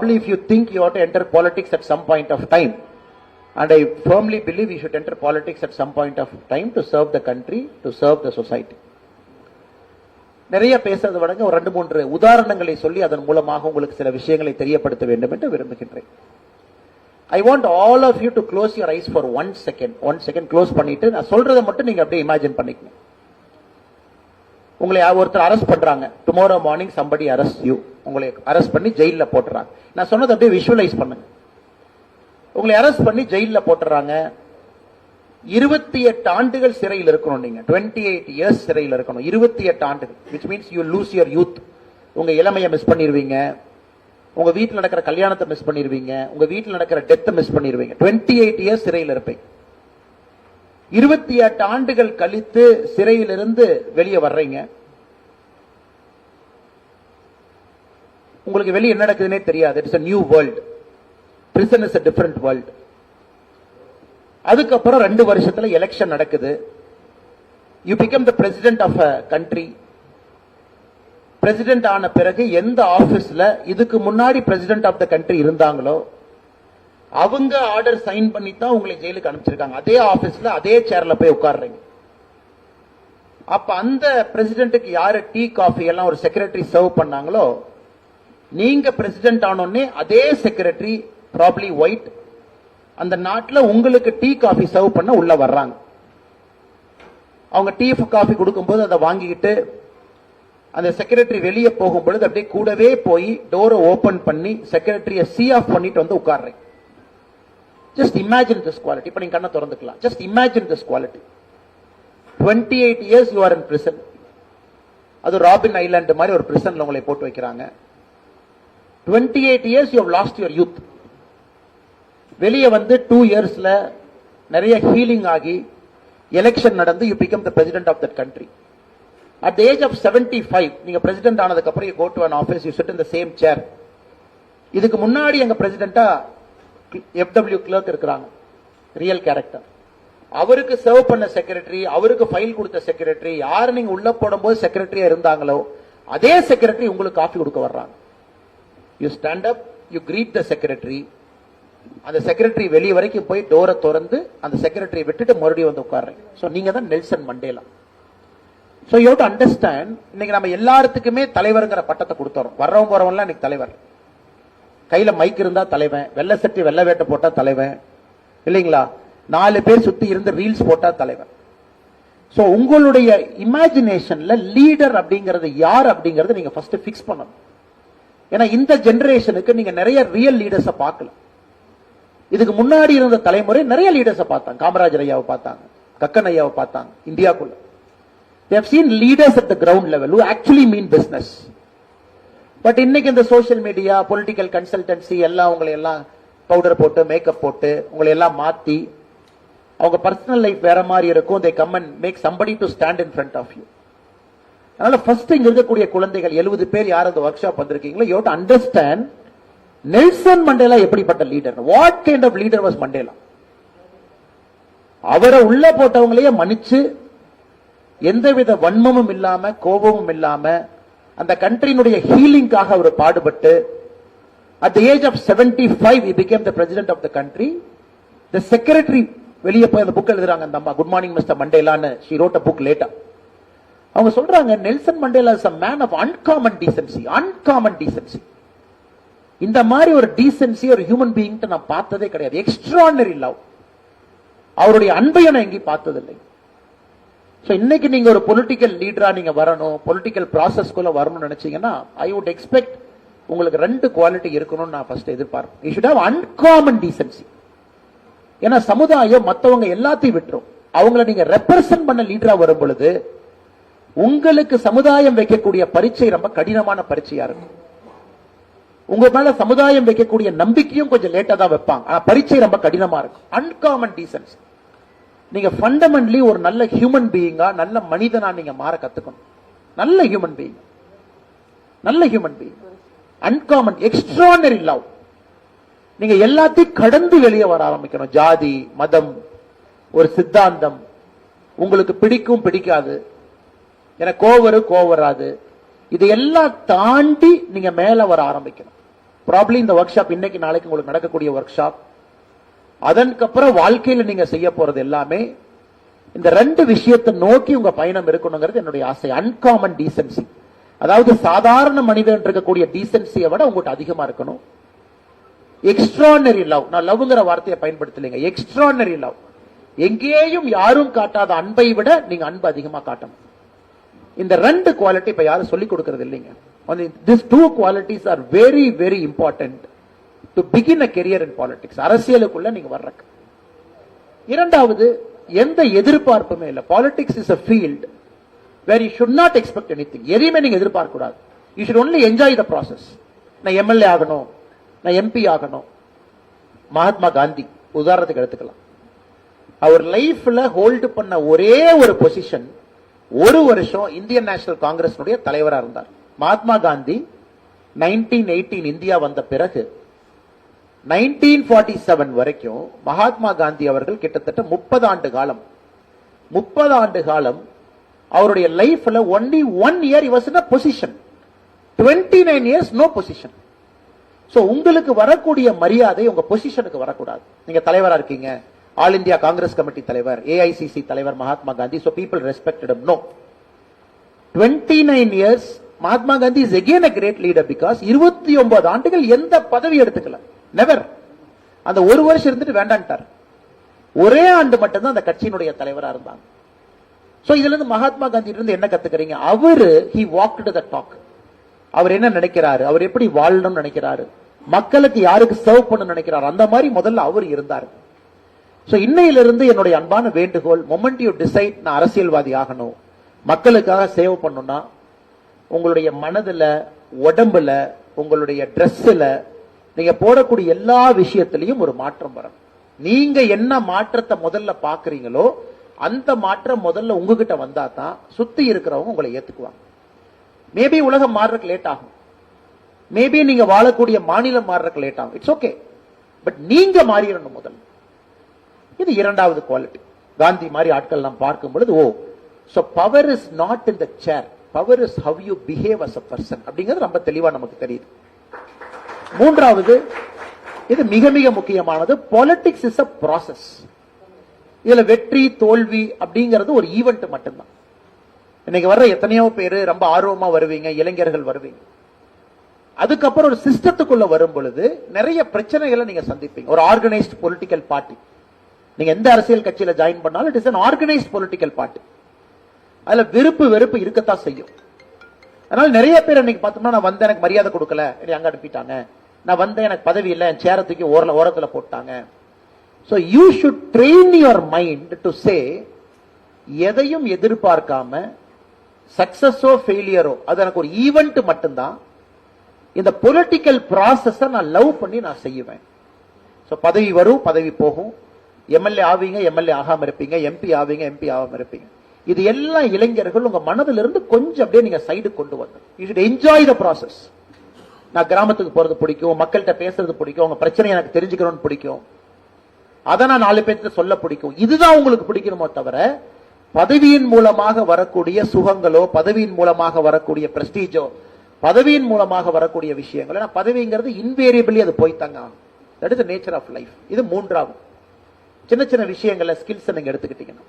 probably if you think you ought to enter politics at some point of time, and I firmly believe you should enter politics at some point of time to serve the country, to serve the society. நிறைய பேசுறது விடங்க ஒரு 2-3 உதாரணங்களை சொல்லி அதன் மூலமாக உங்களுக்கு சில விஷயங்களை தெரியப்படுத்த வேண்டும் என்று விரும்புகின்றேன். I want all of you to close your eyes for 1 second. 1 second close பண்ணிட்டு நான் சொல்றதை மட்டும் நீங்க அப்படியே இமேஜின் பண்ணிக்கணும். உங்களை ஒருத்தர் அரெஸ்ட் பண்றாங்க. Tomorrow morning somebody arrest you. உங்களை அரெஸ்ட் பண்ணி ஜெயில போட்டுறாங்க. நான் சொன்னதை அப்படியே விஷுவலைஸ் பண்ணுங்க. உங்களை அரெஸ்ட் பண்ணி ஜெயில போட்டுறாங்க. 28 ஆண்டுகள் சிறையில் இருக்கணும். நீங்க 28 years சிறையில் இருக்கணும். 28 ஆண்டுகள், which means you lose your youth. உங்க இளமையை மிஸ் பண்ணிடுவீங்க. உங்க வீட்டில் நடக்கிற கல்யாணத்தை மிஸ் பண்ணிடுவீங்க. உங்க வீட்டில் நடக்கிற டெத்தை மிஸ் பண்ணிடுவீங்க. 28 years சிறையில் இருப்பீங்க. 28 ஆண்டுகள் கழித்து சிறையிலிருந்து வெளியே வர்றீங்க. உங்களுக்கு வெளியே என்ன நடக்குதுன்னே தெரியாது. It's a new world. Prison is a different world. அதுக்கப்புறம் 2 வருஷத்துல எலெக்ஷன் நடக்குது. You become the president of a country. President ஆன பிறகு எந்த ஆபீஸ்ல இதுக்கு முன்னாடி பிரசிடென்ட் ஆஃப் த கண்ட்ரி இருந்தாங்களோ அவங்க ஆர்டர் சைன் பண்ணி தான் உங்களை ஜெயிலுக்கு அனுப்பிச்சிருக்காங்க. அதே ஆபீஸ்ல அதே சேர்ல போய் உட்கார்றீங்க. அப்ப அந்த பிரசிடென்ட்டுக்கு யாரு டீ காஃபி எல்லாம் ஒரு செக்ரட்டரி சர்வ் பண்ணாங்களோ, நீங்க பிரசிடென்ட் ஆனோடனே அதே செக்ரட்டரி ப்ராப்ளி ஒயிட் அந்த நாட்டில் உங்களுக்கு டீ காஃபி சர்வ் பண்ண உள்ள வர்றாங்க. அவங்க டீ காஃபி கொடுக்கும்போது அதை வாங்கிக்கிட்டு அந்த செக்ரட்டரி வெளியே போகும் பொழுது அப்படியே கூடவே போய் டோரை ஓபன் பண்ணி செக்ரட்டரியை சி ஆஃப் பண்ணிட்டு வந்து உட்கார்றேன். Just imagine this quality. இப்ப நீங்க கண்ணை திறந்துக்கலாம். Just imagine this quality. 28 years you are in prison. அது ராபின் ஐலாண்ட் மாதிரி ஒரு பிரிசன்ல உங்களை போட்டு வைக்கிறாங்க. 28 years you have lost your youth. வெளியே வந்து 2 yearsல நிறைய ஹீலிங் ஆகி எலெக்ஷன் நடந்து you become the president of that country. At the age of 75 நீங்க பிரசிடென்ட் ஆனதுக்கு அப்புறம் you go to an office, you sit in the same chair. இதுக்கு முன்னாடி எங்க பிரசிடென்ட்டா FW clerk இருக்கிறாங்க, ரியல் கேரக்டர். அவருக்கு சர்வ் பண்ண செக்ரட்டரி, அவருக்கு ஃபைல் கொடுத்த செக்ரட்டரி, யார் நீங்க உள்ள போடும்போது செக்ரட்டரியா இருந்தாங்களோ அதே செக்ரட்டரி உங்களுக்கு காஃபி கொடுக்க வர்றாங்க. You stand up, you greet the secretary. அந்த செக்ரட்டரி வெளியே வரைக்கும் போய் டோரை திறந்து அந்த செக்ரட்டரியை விட்டுட்டு மறுபடியும் வந்து உட்கார்றேன். சோ நீங்க தான் Nelson Mandela. So you have to understand, இன்னைக்கு நம்ம எல்லாத்துக்குமே தலைவர்ங்கிற பட்டத்தை கொடுத்துறோம். வர்றவங்க போறவங்கலாம் இன்னைக்கு தலைவர். கையில மைக் இருந்தா தலைவன், வெள்ளை சட்டி வெள்ளை வேட்டை போட்டா தலைவன், இல்லைங்களா? 4 பேர் சுத்தி இருந்து ரீல்ஸ் போட்டா தலைவன். சோ உங்களுடைய இமேஜினேஷன்ல லீடர் அப்படிங்கிறது யார் அப்படிங்கறத நீங்க ஃபர்ஸ்ட் பிக்ஸ் பண்ணணும். ஏன்னா இந்த ஜெனரேஷனுக்கு நீங்க நிறைய ரியல் லீடர்ஸை பார்க்கல. இதுக்கு முன்னாடி இருந்த தலைமுறை நிறைய லீடர்ஸை பார்த்தாங்க. காமராஜர் ஐயாவை பார்த்தாங்க, கக்கன் ஐயாவை பார்த்தாங்க. இந்தியாக்குள்ள they have seen leaders at the ground level who actually mean business. But இன்னைக்கு இந்த சோஷியல் மீடியா, பொலிட்டிக்கல் கன்சல்டன்சி எல்லாம் உங்களை எல்லாம் பவுடர் போட்டு மேக்கப் போட்டு உங்களை எல்லாம் மாத்தி அவங்க பர்சனல் லைஃப் வேற மாதிரி இருக்கும். they come and make somebody to stand in front of you. அதனால ஃபர்ஸ்ட் இங்க இருக்கக்கூடிய குழந்தைகள் 70 பேர் யார் அந்த ஒர்க் ஷாப் வந்திருக்கீங்களோ, you have to understand Nelson Mandela எப்படிப்பட்ட leader. What kind of leader was Mandela? அவரை உள்ள போட்டவங்களையே மன்னிச்சு எந்தவித வன்மமும் இல்லாம கோபமும் இல்லாம அந்த கண்ட்ரியினுடைய ஹீலிங்காக அவர் பாடுபட்டு at the age of 75 he became the president of the country. The secretary வெளியே போய் அந்த புக் எழுதுறாங்க அந்த அம்மா, குட் மார்னிங் மிஸ்டர் மண்டேலான்னு. she wrote a book later. அவங்க சொல்றாங்க நெல்சன் மண்டேலா is a man of uncommon decency. uncommon decency. இந்த மாதிரி ஒரு டீசென்சி ஒரு ஹியூமன் பீயிங் நான் பார்த்ததே கிடையாது. Extraordinary love. அவருடைய அன்பை நான் எங்கேயும் பார்த்ததில்லை. இன்னைக்கு நீங்க ஒரு பொலிட்டிக்கல் லீடரா நீங்க வரணும், பொலிட்டிக்கல் ப்ராசஸ்க்குள்ள வரணும்னு நினைச்சீங்கன்னா ஐ வுட் எக்ஸ்பெக்ட் உங்களுக்கு 2 குவாலிட்டி இருக்கணும்னு நான் ஃபர்ஸ்ட் எதிர்பார்ப்பேன். You should have uncommon decency. ஏன்னா சமுதாயம் மத்தவங்க எல்லாத்தையும் விட்டுரும். அவங்களை நீங்க ரெப்ரசன்ட் பண்ண லீடரா வரும் பொழுது உங்களுக்கு சமுதாயம் வைக்கக்கூடிய பரீட்சை ரொம்ப கடினமான பரீட்சையா இருக்கும். உங்க மேல சமுதாயம் வைக்கக்கூடிய நம்பிக்கையும் கொஞ்சம் லேட்டா தான் வைப்பாங்க. ஆனா பரீட்சை ரொம்ப கடினமா இருக்கும். Uncommon decency. நீங்க ஃபண்டமெண்டலி ஒரு நல்ல ஹியூமன் பீயிங்கா, நல்ல மனிதனா நீங்க மாற கத்துக்கணும். நல்ல ஹியூமன் பீயிங், நல்ல human being. Uncommon extraordinary love. நீங்க எல்லாத்தையும் கடந்து வெளியே வர ஆரம்பிக்கணும். ஜாதி, மதம், ஒரு சித்தாந்தம், உங்களுக்கு பிடிக்கும் பிடிக்காது, எனக்கு கோவரு கோவராது, இதையெல்லாம் தாண்டி நீங்க மேல வர ஆரம்பிக்கணும். ப்ராப்ளி இந்த ஒர்க் ஷாப் இன்னைக்கு நாளைக்கு உங்களுக்கு நடக்கக்கூடிய ஒர்க் ஷாப், அதற்கப்புறம் வாழ்க்கையில நீங்க செய்ய போறது எல்லாமே இந்த ரெண்டு விஷயத்தை நோக்கி உங்க பயணம் இருக்கணுங்கிறது என்னுடைய ஆசை. அன்காமன் டீசென்சி, அதாவது சாதாரண மனிதன் இருக்கக்கூடிய டீசென்சியை விட உங்கள்கிட்ட அதிகமா இருக்கணும். எக்ஸ்ட்ரானரி லவ், நான் லவ்ங்கிற வார்த்தையை பயன்படுத்தலைங்க, எக்ஸ்ட்ரானரி லவ், எங்கேயும் யாரும் காட்டாத அன்பை விட நீங்க அன்பு அதிகமா காட்டணும். இந்த ரெண்டு குவாலிட்டி இப்ப யாரும் சொல்லிக் கொடுக்கிறது இல்லைங்க. These two qualities are very very important to begin a career in politics. அரசியலுக்குள்ள நீங்க வர்றக்கு. இரண்டாவது, எந்த எதிர்பார்ப்புமே இல்ல. Politics is a field where you should not expect anything. எதையுமே நீங்க எதிர்பார்க்க கூடாது. You should only enjoy the process. நான் எம்எல்ஏ ஆகணும், நான் எம்பி ஆகணும். மகாத்மா காந்தி உதாரணத்துக்கு எடுத்துக்கலாம். அவர் லைஃப்ல ஹோல்டு பண்ண ஒரே ஒரு பொசிஷன், ஒரு வருஷம் இந்தியன் நேஷனல் காங்கிரஸ் தலைவரா இருந்தார். மகாத்மா காந்தி 1918 இந்தியா வந்த பிறகு 1947 வரைக்கும் மகாத்மா காந்தி அவர்கள் கிட்டத்தட்ட 30 ஆண்டு காலம் அவருடைய லைஃப்ல only 1 year he was in a position, 29 years no position. So உங்களுக்கு வரக்கூடிய மரியாதை உங்க பொசிஷனுக்கு வரக்கூடாது. நீங்க தலைவரா இருக்கீங்க, ஆல் இந்தியா காங்கிரஸ் கமிட்டி தலைவர், ஏஐசிசி தலைவர் Mahatma Gandhi, so people respected him. No, 29 years Mahatma Gandhi is again a great leader because 29 ஆண்டுகள் எந்த பதவி எடுத்துக்கல, நெவர். அந்த ஒரு வருஷம் இருந்துட்டு வேண்டான்ட்டார். ஒரே ஆண்டு மட்டும்தான் அந்த கட்சியினுடைய தலைவரா இருந்தாங்க. சோ இதுல இருந்து மகாத்மா காந்தி இருந்து என்ன கத்துக்கிறீங்க? அவரு he walked the talk. அவர் என்ன நினைக்கிறாரு, அவர் எப்படி வாழணும்னு நினைக்கிறாரு, மக்களுக்கு யாருக்கு சர்வ் பண்ண நினைக்கிறாரு, அந்த மாதிரி முதல்ல அவர் இருந்தார். சோ இன்னையிலிருந்து என்னுடைய அன்பான வேண்டுகோள், மொமெண்ட் யூ டிசைட் நான் அரசியல்வாதி ஆகணும், மக்களுக்காக சேவ் பண்ணணும்னா உங்களுடைய மனதுல, உடம்புல, உங்களுடைய ட்ரெஸ்ல, நீங்க போடக்கூடிய எல்லா விஷயத்திலையும் ஒரு மாற்றம் வரும். நீங்க என்ன மாற்றத்தை முதல்ல பாக்குறீங்களோ அந்த மாற்றம் முதல்ல உங்ககிட்ட வந்தா தான் சுத்தி இருக்கிறவங்க உங்களை ஏத்துக்குவாங்க. மேபி உலகம் மாறுறதுக்கு லேட் ஆகும், மேபி நீங்க வாழக்கூடிய மாநிலம் மாறுறதுக்கு லேட் ஆகும், இட்ஸ் ஓகே. பட் நீங்க மாறிடணும் முதல்ல. இது இரண்டாவது குவாலிட்டி. காந்தி மாதிரி ஆட்கள் நாம் பார்க்கும் பொழுது, oh, so power is not in the chair, power is how you behave as a person அப்படிங்கிறது ரொம்ப தெளிவா நமக்கு தெரியுது. மூன்றாவது, இது மிக மிக முக்கியமானது, பாலிடிக்ஸ் இஸ் அ ப்ராசஸ். இதுல வெற்றி தோல்வி அப்படிங்கிறது ஒரு ஈவெண்ட் மட்டும்தான். இன்னைக்கு வர்ற எத்தனையோ பேரு ரொம்ப ஆர்வமா வருவீங்க, இளைஞர்கள் வருவீங்க. அதுக்கப்புறம் ஒரு சிஸ்டத்துக்குள்ள வரும் பொழுது நிறைய பிரச்சனைகளை நீங்க சந்திப்பீங்க. ஒரு ஆர்கனைஸ்ட் பொலிட்டிக்கல் பார்ட்டி, நீங்க எந்த அரசியல் கட்சியில ஜாயின் பண்ணாலும் it is an organised political party. அதுல விருப்பு வெறுப்பு இருக்கத்தான் செய்யும். அதனால நிறைய பேர் இன்னைக்கு பார்த்தோம்னா, நான் வந்தேன் எனக்கு மரியாதை கொடுக்கல, என்னை அங்க அனுப்பிட்டாங்க, நான் வந்தேன் எனக்கு பதவி இல்லை, என் சேரத்துக்கு ஓரத்துல போட்டாங்க. So you should train your mind to say, எதையும் எதிர்பார்க்காம சக்சஸோ ஃபெயிலியரோ அது எனக்கு ஒரு ஈவெண்ட் மட்டும்தான், இந்த பொலிட்டிக்கல் ப்ராசஸ நான் லவ் பண்ணி நான் செய்வேன். சோ பதவி வரும், பதவி போகும், எம்எல்ஏ ஆவீங்க, எம்எல்ஏ ஆகாம இருப்பீங்க, எம்பி ஆவீங்க, எம்பி ஆகாம இருப்பீங்க. இது எல்லாம் இளைஞர்கள் உங்க மனதிலிருந்து இருந்து கொஞ்சம் அப்படியே நீங்க சைடு கொண்டு வந்து, you should enjoy the process. நான் கிராமத்துக்கு போறது பிடிக்கும், மக்கள்கிட்ட பேசுறது பிடிக்கும், உங்க பிரச்சனை எனக்கு தெரிஞ்சுக்கணும்னு பிடிக்கும், அதை நான் 4 பேருக்கு சொல்ல பிடிக்கும். இதுதான் உங்களுக்கு பிடிக்கணுமோ தவிர பதவியின் மூலமாக வரக்கூடிய சுகங்களோ, பதவியின் மூலமாக வரக்கூடிய பிரஸ்டீஜோ, பதவியின் மூலமாக வரக்கூடிய விஷயங்கள். ஏன்னா பதவிங்கிறது இன்வேரியபிளி அது போய்த்தாங்க. That is the nature of life. இது மூன்றாவது. சின்ன சின்ன விஷயங்கள்ல ஸ்கில்ஸ் நீங்க எடுத்துக்கிட்டீங்கன்னா,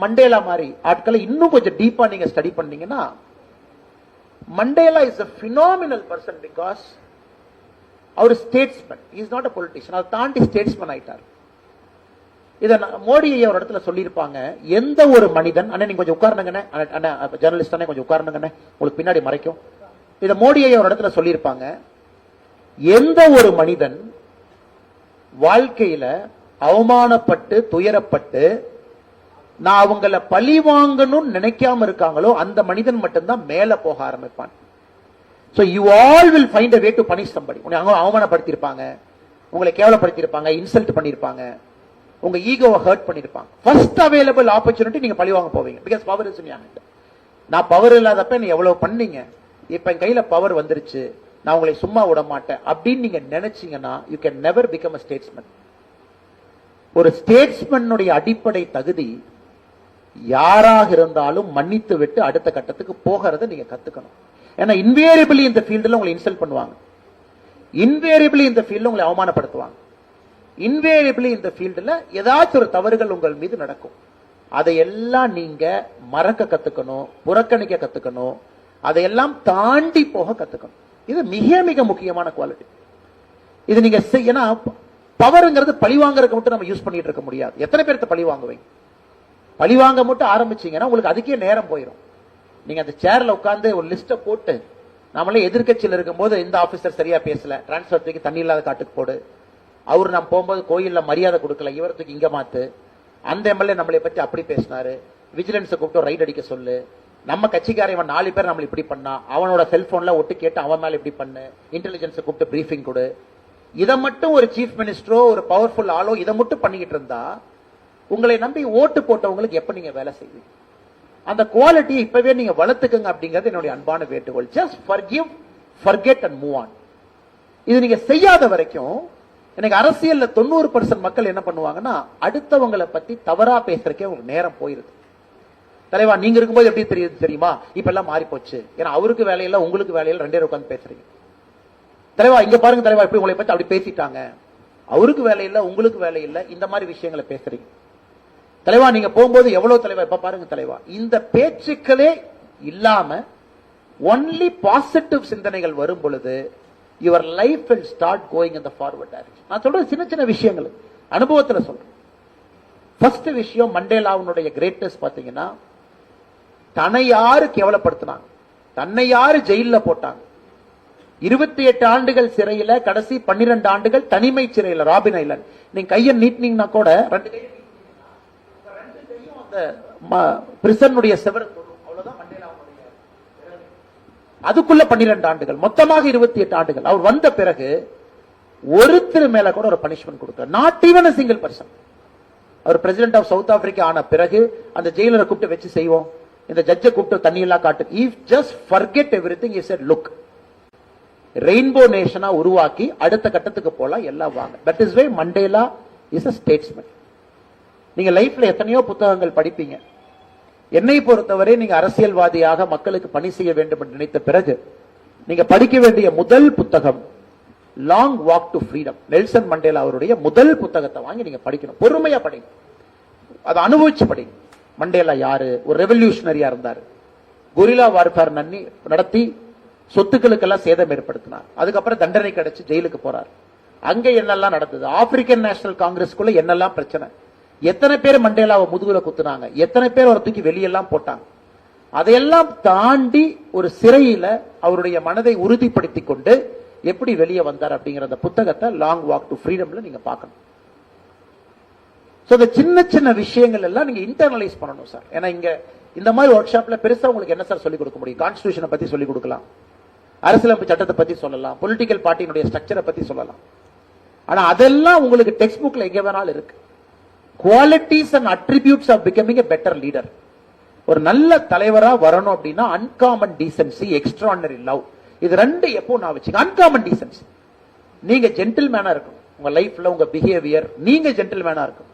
மண்டேலா மாதிரி ஆட்களை இன்னும் கொஞ்சம் டீப்பா நீங்க ஸ்டடி பண்ணீங்கன்னா, Mandela is a phenomenal person because அவர் statesman, is not a politician. அதை தாண்டி ஸ்டேட்ஸ்மேன் ஆயிட்டார். இதை மோடி ஐயா ஒரு இடத்துல சொல்லியிருப்பாங்க, எந்த ஒரு மனிதன், அண்ணா நீங்க கொஞ்சம் உட்கார்ந்துங்கண்ணே, ஜெர்னலிஸ்ட் அண்ணே கொஞ்சம் உட்கார்ந்துங்கண்ணே, உங்களுக்கு பின்னாடி மறைக்கும். இதை மோடி ஐயா ஒரு இடத்துல சொல்லியிருப்பாங்க, எந்த ஒரு மனிதன் வாழ்க்கையில அவமானப்பட்டு துயரப்பட்டு நான் அவங்கள பழி வாங்கணும்னு நினைக்காம இருக்காங்களோ அந்த மனிதன் மட்டும்தான் மேல போக ஆரம்பிப்பான். So you all will find a way to punish somebody. உங்களை அவமானப்படுத்தியிருப்பாங்க, உங்களை கேவலப்படுத்தியிருப்பாங்க, இன்சல்ட் பண்ணியிருப்பாங்க, உங்க ஈகோவை ஹர்ட் பண்ணியிருப்பாங்க. ஃபர்ஸ்ட் அவைலபிள் ஆப்பர்ச்சுனிட்டி நீங்க பழி வாங்க போவீங்க. Because power is in your hand. நான் பவர் இல்லாதப்ப நீ எவ்வளவு பண்ணீங்க, இப்ப என் கையில பவர் வந்துருச்சு, நான் உங்களை சும்மா விட மாட்டேன் அப்படின்னு நீங்க நினைச்சீங்கன்னா you can never become a statesman. ஒரு ஸ்டேட்ஸ்மேனுடைய அடிப்படை தகுதி யாராக இருந்தாலும் மன்னித்து விட்டு அடுத்த கட்டத்துக்கு போகிறத நீங்க கத்துக்கணும். ஏன்னா இன்வேரியபிளி இந்த ஃபீல்டில் உங்களை இன்சல்ட் பண்ணுவாங்க. இன்வேரியபிளி இந்த ஃபீல்ட்ல உங்களை அவமானப்படுத்துவாங்க. இன்வேரியபிளி இந்த ஃபீல்டுல ஏதாச்சும் ஒரு தவறுகள் உங்கள் மீது நடக்கும். அதையெல்லாம் நீங்க மறக்க கத்துக்கணும், புறக்கணிக்க கத்துக்கணும், அதையெல்லாம் தாண்டி போக கத்துக்கணும். இது மிக மிக முக்கியமான குவாலிட்டி. இது நீங்க ஏன்னா பவர்ங்கிறது பழி வாங்குறதுக்கு மட்டும் நம்ம யூஸ் பண்ணிட்டு இருக்க முடியாது. எத்தனை பேருக்கு பழி வாங்குவீங்க? பழி வாங்க மட்டும் ஆரம்பிச்சீங்கன்னா உங்களுக்கு அதுக்கே நேரம் போயிடும். நீங்க அந்த சேர்ல உட்கார்ந்து ஒரு லிஸ்ட போட்டு, நம்மளே எதிர்கட்சியில் இருக்கும்போது இந்த ஆபீசர் சரியா பேசல, டிரான்ஸ்பர் தூக்கி தண்ணி இல்லாத காட்டுக்கு போடு, அவர் நம்ம போகும்போது கோயில்ல மரியாதை கொடுக்கல, இவரத்துக்கு இங்க மாத்து, அந்த எம்எல்ஏ நம்மளை பத்தி அப்படி பேசினாரு, விஜிலன்ஸ் கூப்பிட்டு ரைட் அடிக்க சொல்லு, நம்ம கட்சிக்காரன் இவன் 4 பேர் நம்மள இப்படி பண்ணா, அவனோட செல்போன்ல ஒட்டு கேட்டு அவன் மேல இப்படி பண்ணு, இன்டெலிஜென்ஸ் கூப்பிட்டு பிரீஃபிங் கொடு. இதை மட்டும் ஒரு சீஃப் மினிஸ்டரோ ஒரு பவர்ஃபுல் ஆளோ இதை மட்டும் பண்ணிக்கிட்டு இருந்தா உங்களை நம்பி ஓட்டு போட்டவங்களுக்கு எப்ப நீங்க வேலை செய்வீங்க? அந்த குவாலிட்டியை இப்பவே நீங்க வளர்த்துக்கங்க அப்படிங்கிறது என்னுடைய அன்பான வேண்டுகோள். Just forgive, forget and move on. இது நீங்க செய்யாத வரைக்கும் எனக்கு அரசியல்ல 90% மக்கள் என்ன பண்ணுவாங்கன்னா அடுத்தவங்களை பத்தி தவறா பேசுறதுக்கே உங்களுக்கு நேரம் போயிருது. தலைவா நீங்க இருக்கும்போது எப்படி தெரியுது தெரியுமா? இப்ப எல்லாம் மாறி போச்சு, ஏன்னா அவருக்கு வேலையில உங்களுக்கு வேலையில 2 பேர் உட்கார்ந்து பேசுறீங்க. தலைவா இங்க பாருங்க தலைவா, இப்படி உங்களை பத்தி அப்படி பேசிட்டாங்க, அவருக்கு வேலையில்லை உங்களுக்கு வேலையில்லை, இந்த மாதிரி விஷயங்களை பேசுறீங்க. தலைவா நீங்க போகும்போது எவ்வளவு தலைவா, இப்ப பாருங்க தலைவா, இந்த பேச்சுக்களே இல்லாம ஒன்லி பாசிட்டிவ் சிந்தனைகள் வரும் பொழுது your life will start going in the forward direction. நான் சொல்றது சின்ன சின்ன விஷயங்கள் அனுபவத்துல சொல்றேன். ஃபர்ஸ்ட் விஷயம், மண்டேலாவுடைய கிரேட்னஸ் பாத்தீங்கன்னா, தன்னை யாரு கேவலப்படுத்தினாங்க, தன்னை யாரு ஜெயில போட்டாங்க, 28 ஆண்டுகள் சிறையில, கடைசி 12 ஆண்டுகள் தனிமை சிறையில ராபின் ஐலண்ட். நீங்க கையை நீட்டினீங்கன்னா கூட 2 கையும் அந்த பிரிசனுடைய செவரை தொடும், அவ்வளவுதான் மண்டேலாவுடைய. அதுக்குள்ள 12 ஆண்டுகள், மொத்தமாக 28 ஆண்டுகள். அவர் வந்த பிறகு ஒருத்தர் மேல கூட ஒரு பனிஷ்மெண்ட் கொடுத்தார், not even a single person. அவர் பிரசிடென்ட் ஆஃப் சவுத் ஆப்பிரிக்கா ஆன பிறகு அந்த ஜெயிலரை கூப்பிட்டு வச்சு செய்வோம், இந்த ஜட்ஜை கூப்பிட்டு தண்ணி எல்லாம் காட்டு, if just forget everything, he said look, rainbow நேஷனா உருவாக்கி அடுத்த கட்டத்துக்கு போலாம், எல்லாம் வாங்க. That is why Mandela is a statesman. நீங்க லைஃப்ல எத்தனையோ புத்தகங்கள் படிப்பீங்க. என்னை பொறுத்தவரை நீங்க அரசியல்வாதியாக மக்களுக்கு பணி செய்ய வேண்டும் என்று நினைத்த பிறகு நீங்க படிக்க வேண்டிய முதல் புத்தகம் long walk to freedom, Nelson Mandela அவருடைய முதல் புத்தகத்தை வாங்கி நீங்க படிக்கணும். பொறுமையா படிங்க, அதை அனுபவிச்சு படிங்க. மண்டேலா யாரு? ஒரு ரெவல்யூஷனரியா இருந்தாரு, கொரில்லா வார்ஃபேர் நடத்தி சொத்துக்களுக்கெல்லாம் சேதம் ஏற்படுத்தினார். அதுக்கப்புறம் தண்டனை கிடைச்சு ஜெயிலுக்கு போறார். அங்க என்னெல்லாம் நடந்தது, ஆப்பிரிக்கன் நேஷனல் காங்கிரஸ்க்குள்ள என்னெல்லாம் பிரச்சனை, எத்தனை பேர் மண்டேலாவை முதுகுல குத்துனாங்க, எத்தனை பேர் அவரை தூக்கி வெளியெல்லாம் போட்டாங்க. அதையெல்லாம் தாண்டி ஒரு சிறையில அவருடைய மனதை உறுதிப்படுத்தி கொண்டு எப்படி வெளியே வந்தார் அப்படிங்கிற அந்த புத்தகத்தை லாங் வாக் டு ஃப்ரீடம்ல நீங்க பார்க்கணும். சோ இந்த சின்ன சின்ன விஷயங்கள் எல்லாம் நீங்க இன்டர்னலைஸ் பண்ணணும் சார். ஏன்னா இங்க இந்த மாதிரி ஒர்க் ஷாப்ல பெருசா உங்களுக்கு என்ன சார் சொல்லிக் கொடுக்க முடியும்? கான்ஸ்டிடியூஷனை பத்தி சொல்லிக் கொடுக்கலாம், அரசியலமைப்பு சட்டத்தை பத்தி சொல்லலாம், பொலிட்டிக்கல் பார்ட்டியினுடைய ஸ்ட்ரக்சரை பத்தி சொல்லலாம். ஆனா அதெல்லாம் உங்களுக்கு டெக்ஸ்ட் புக்ல எங்க வேணாலும் இருக்கு. Qualities and attributes of becoming a better leader. ஒரு நல்ல தலைவரா வரணும் அப்படின்னா அன்காமன் டீசென்சி, எக்ஸ்ட்ரானரி லவ், இது 2 எப்போ நான் வச்சுக்க. அன்காமன் டீசென்சி, நீங்க ஜென்டில்மேனா இருக்கணும் உங்க லைஃப்ல, உங்க பிஹேவியர் நீங்க ஜென்டில்மேனா இருக்கணும்.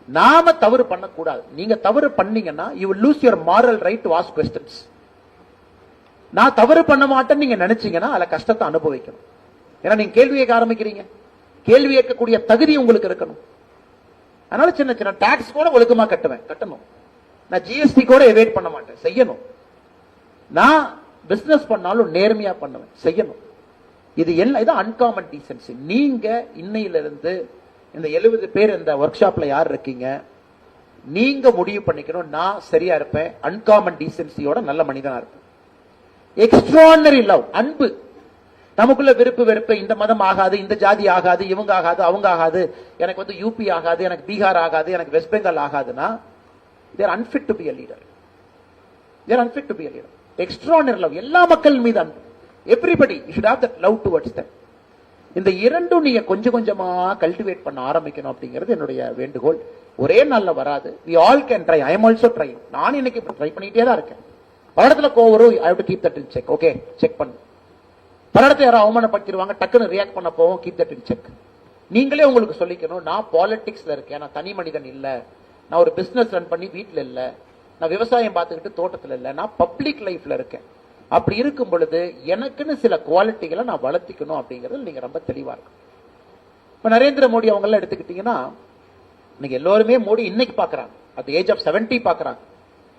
நாம தவறு பண்ணக்கூடாது. நீங்க தவறு பண்ணீங்கன்னா you will lose your moral right to ask questions. நான் தவறு பண்ண மாட்டேன்னு நீங்க நினைச்சீங்கன்னா அதுல கஷ்டத்தை அனுபவிக்கணும். ஏன்னா நீங்க கேள்வி கேட்க ஆரம்பிக்கிறீங்க, கேள்வி கேட்கக்கூடிய தகுதி உங்களுக்கு இருக்கணும். அதனால சின்ன சின்ன டாக்ஸ் கூட ஒழுக்கமா கட்டணும். நான் ஜிஎஸ்டி கூட எவேட் பண்ண மாட்டேன், செய்யணும். நான் பிசினஸ் பண்ணாலும் நேர்மையா பண்ணுவேன், செய்யணும். இது எல்லாம் இதான் அன்காமன் டீசென்சி. நீங்க இன்னையிலிருந்து இந்த 70 பேர் இந்த ஒர்க் ஷாப்ல யார் இருக்கீங்க, நீங்க முடிவு பண்ணிக்கணும், நான் சரியா இருப்பேன், அன்காமன் டீசென்சியோட நல்ல மனிதனா இருப்பேன். எக்ஸ்ட்ரானரி லவ், அன்பு. நமக்குள்ள வெறுப்பு வெறுப்பு, இந்த மதம் ஆகாது, இந்த ஜாதி ஆகாது, இவங்க ஆகாது, அவங்க ஆகாது, எனக்கு வந்து யூபி ஆகாது, எனக்கு பீகார் ஆகாது, எனக்கு வெஸ்ட் பெங்கால் ஆகாதுன்னா they are unfit to be a leader. They are unfit to be a leader. Extraordinary love, எல்லா மக்கள் மீது அன்பு. Everybody you should have that love towards them. இந்த இரண்டும் நீங்க கொஞ்சம் கொஞ்சமா கல்டிவேட் பண்ண ஆரம்பிக்கணும் அப்படிங்கிறது என்னுடைய வேண்டுகோள். ஒரே நாள்ல வராது. we all can try. I am also trying. நான் இன்னைக்கு ட்ரை பண்ணிட்டே தான் இருக்கேன். பல இடத்துல கோவரும், I have to keep that in check. Okay, check பண்ணு. பல இடத்துல யாரும் அவமானப்படுத்திடுவாங்க, டக்குன்னு ரியாக்ட் பண்ண போவோம், keep that in check. நீங்களே உங்களுக்கு சொல்லிக்கணும், நான் பாலிடிக்ஸ்ல இருக்கேன், நான் தனி மனிதன் இல்ல, நான் ஒரு பிசினஸ் ரன் பண்ணி வீட்டுல இல்ல, நான் விவசாயம் பார்த்துக்கிட்டு தோட்டத்துல இல்ல, நான் பப்ளிக் லைஃப்ல இருக்கேன். அப்படி இருக்கும் பொழுது எனக்குன்னு சில குவாலிட்டிகளை நான் வளர்த்திக்கணும் அப்படிங்கிறது நீங்க ரொம்ப தெளிவா இருக்கும். இப்ப நரேந்திர மோடி அவங்க எல்லாம் எடுத்துக்கிட்டீங்கன்னா நீங்க எல்லோருமே மோடி இன்னைக்கு பாக்குறாங்க, அட் ஏஜ் ஆஃப் 70 பாக்குறாங்க.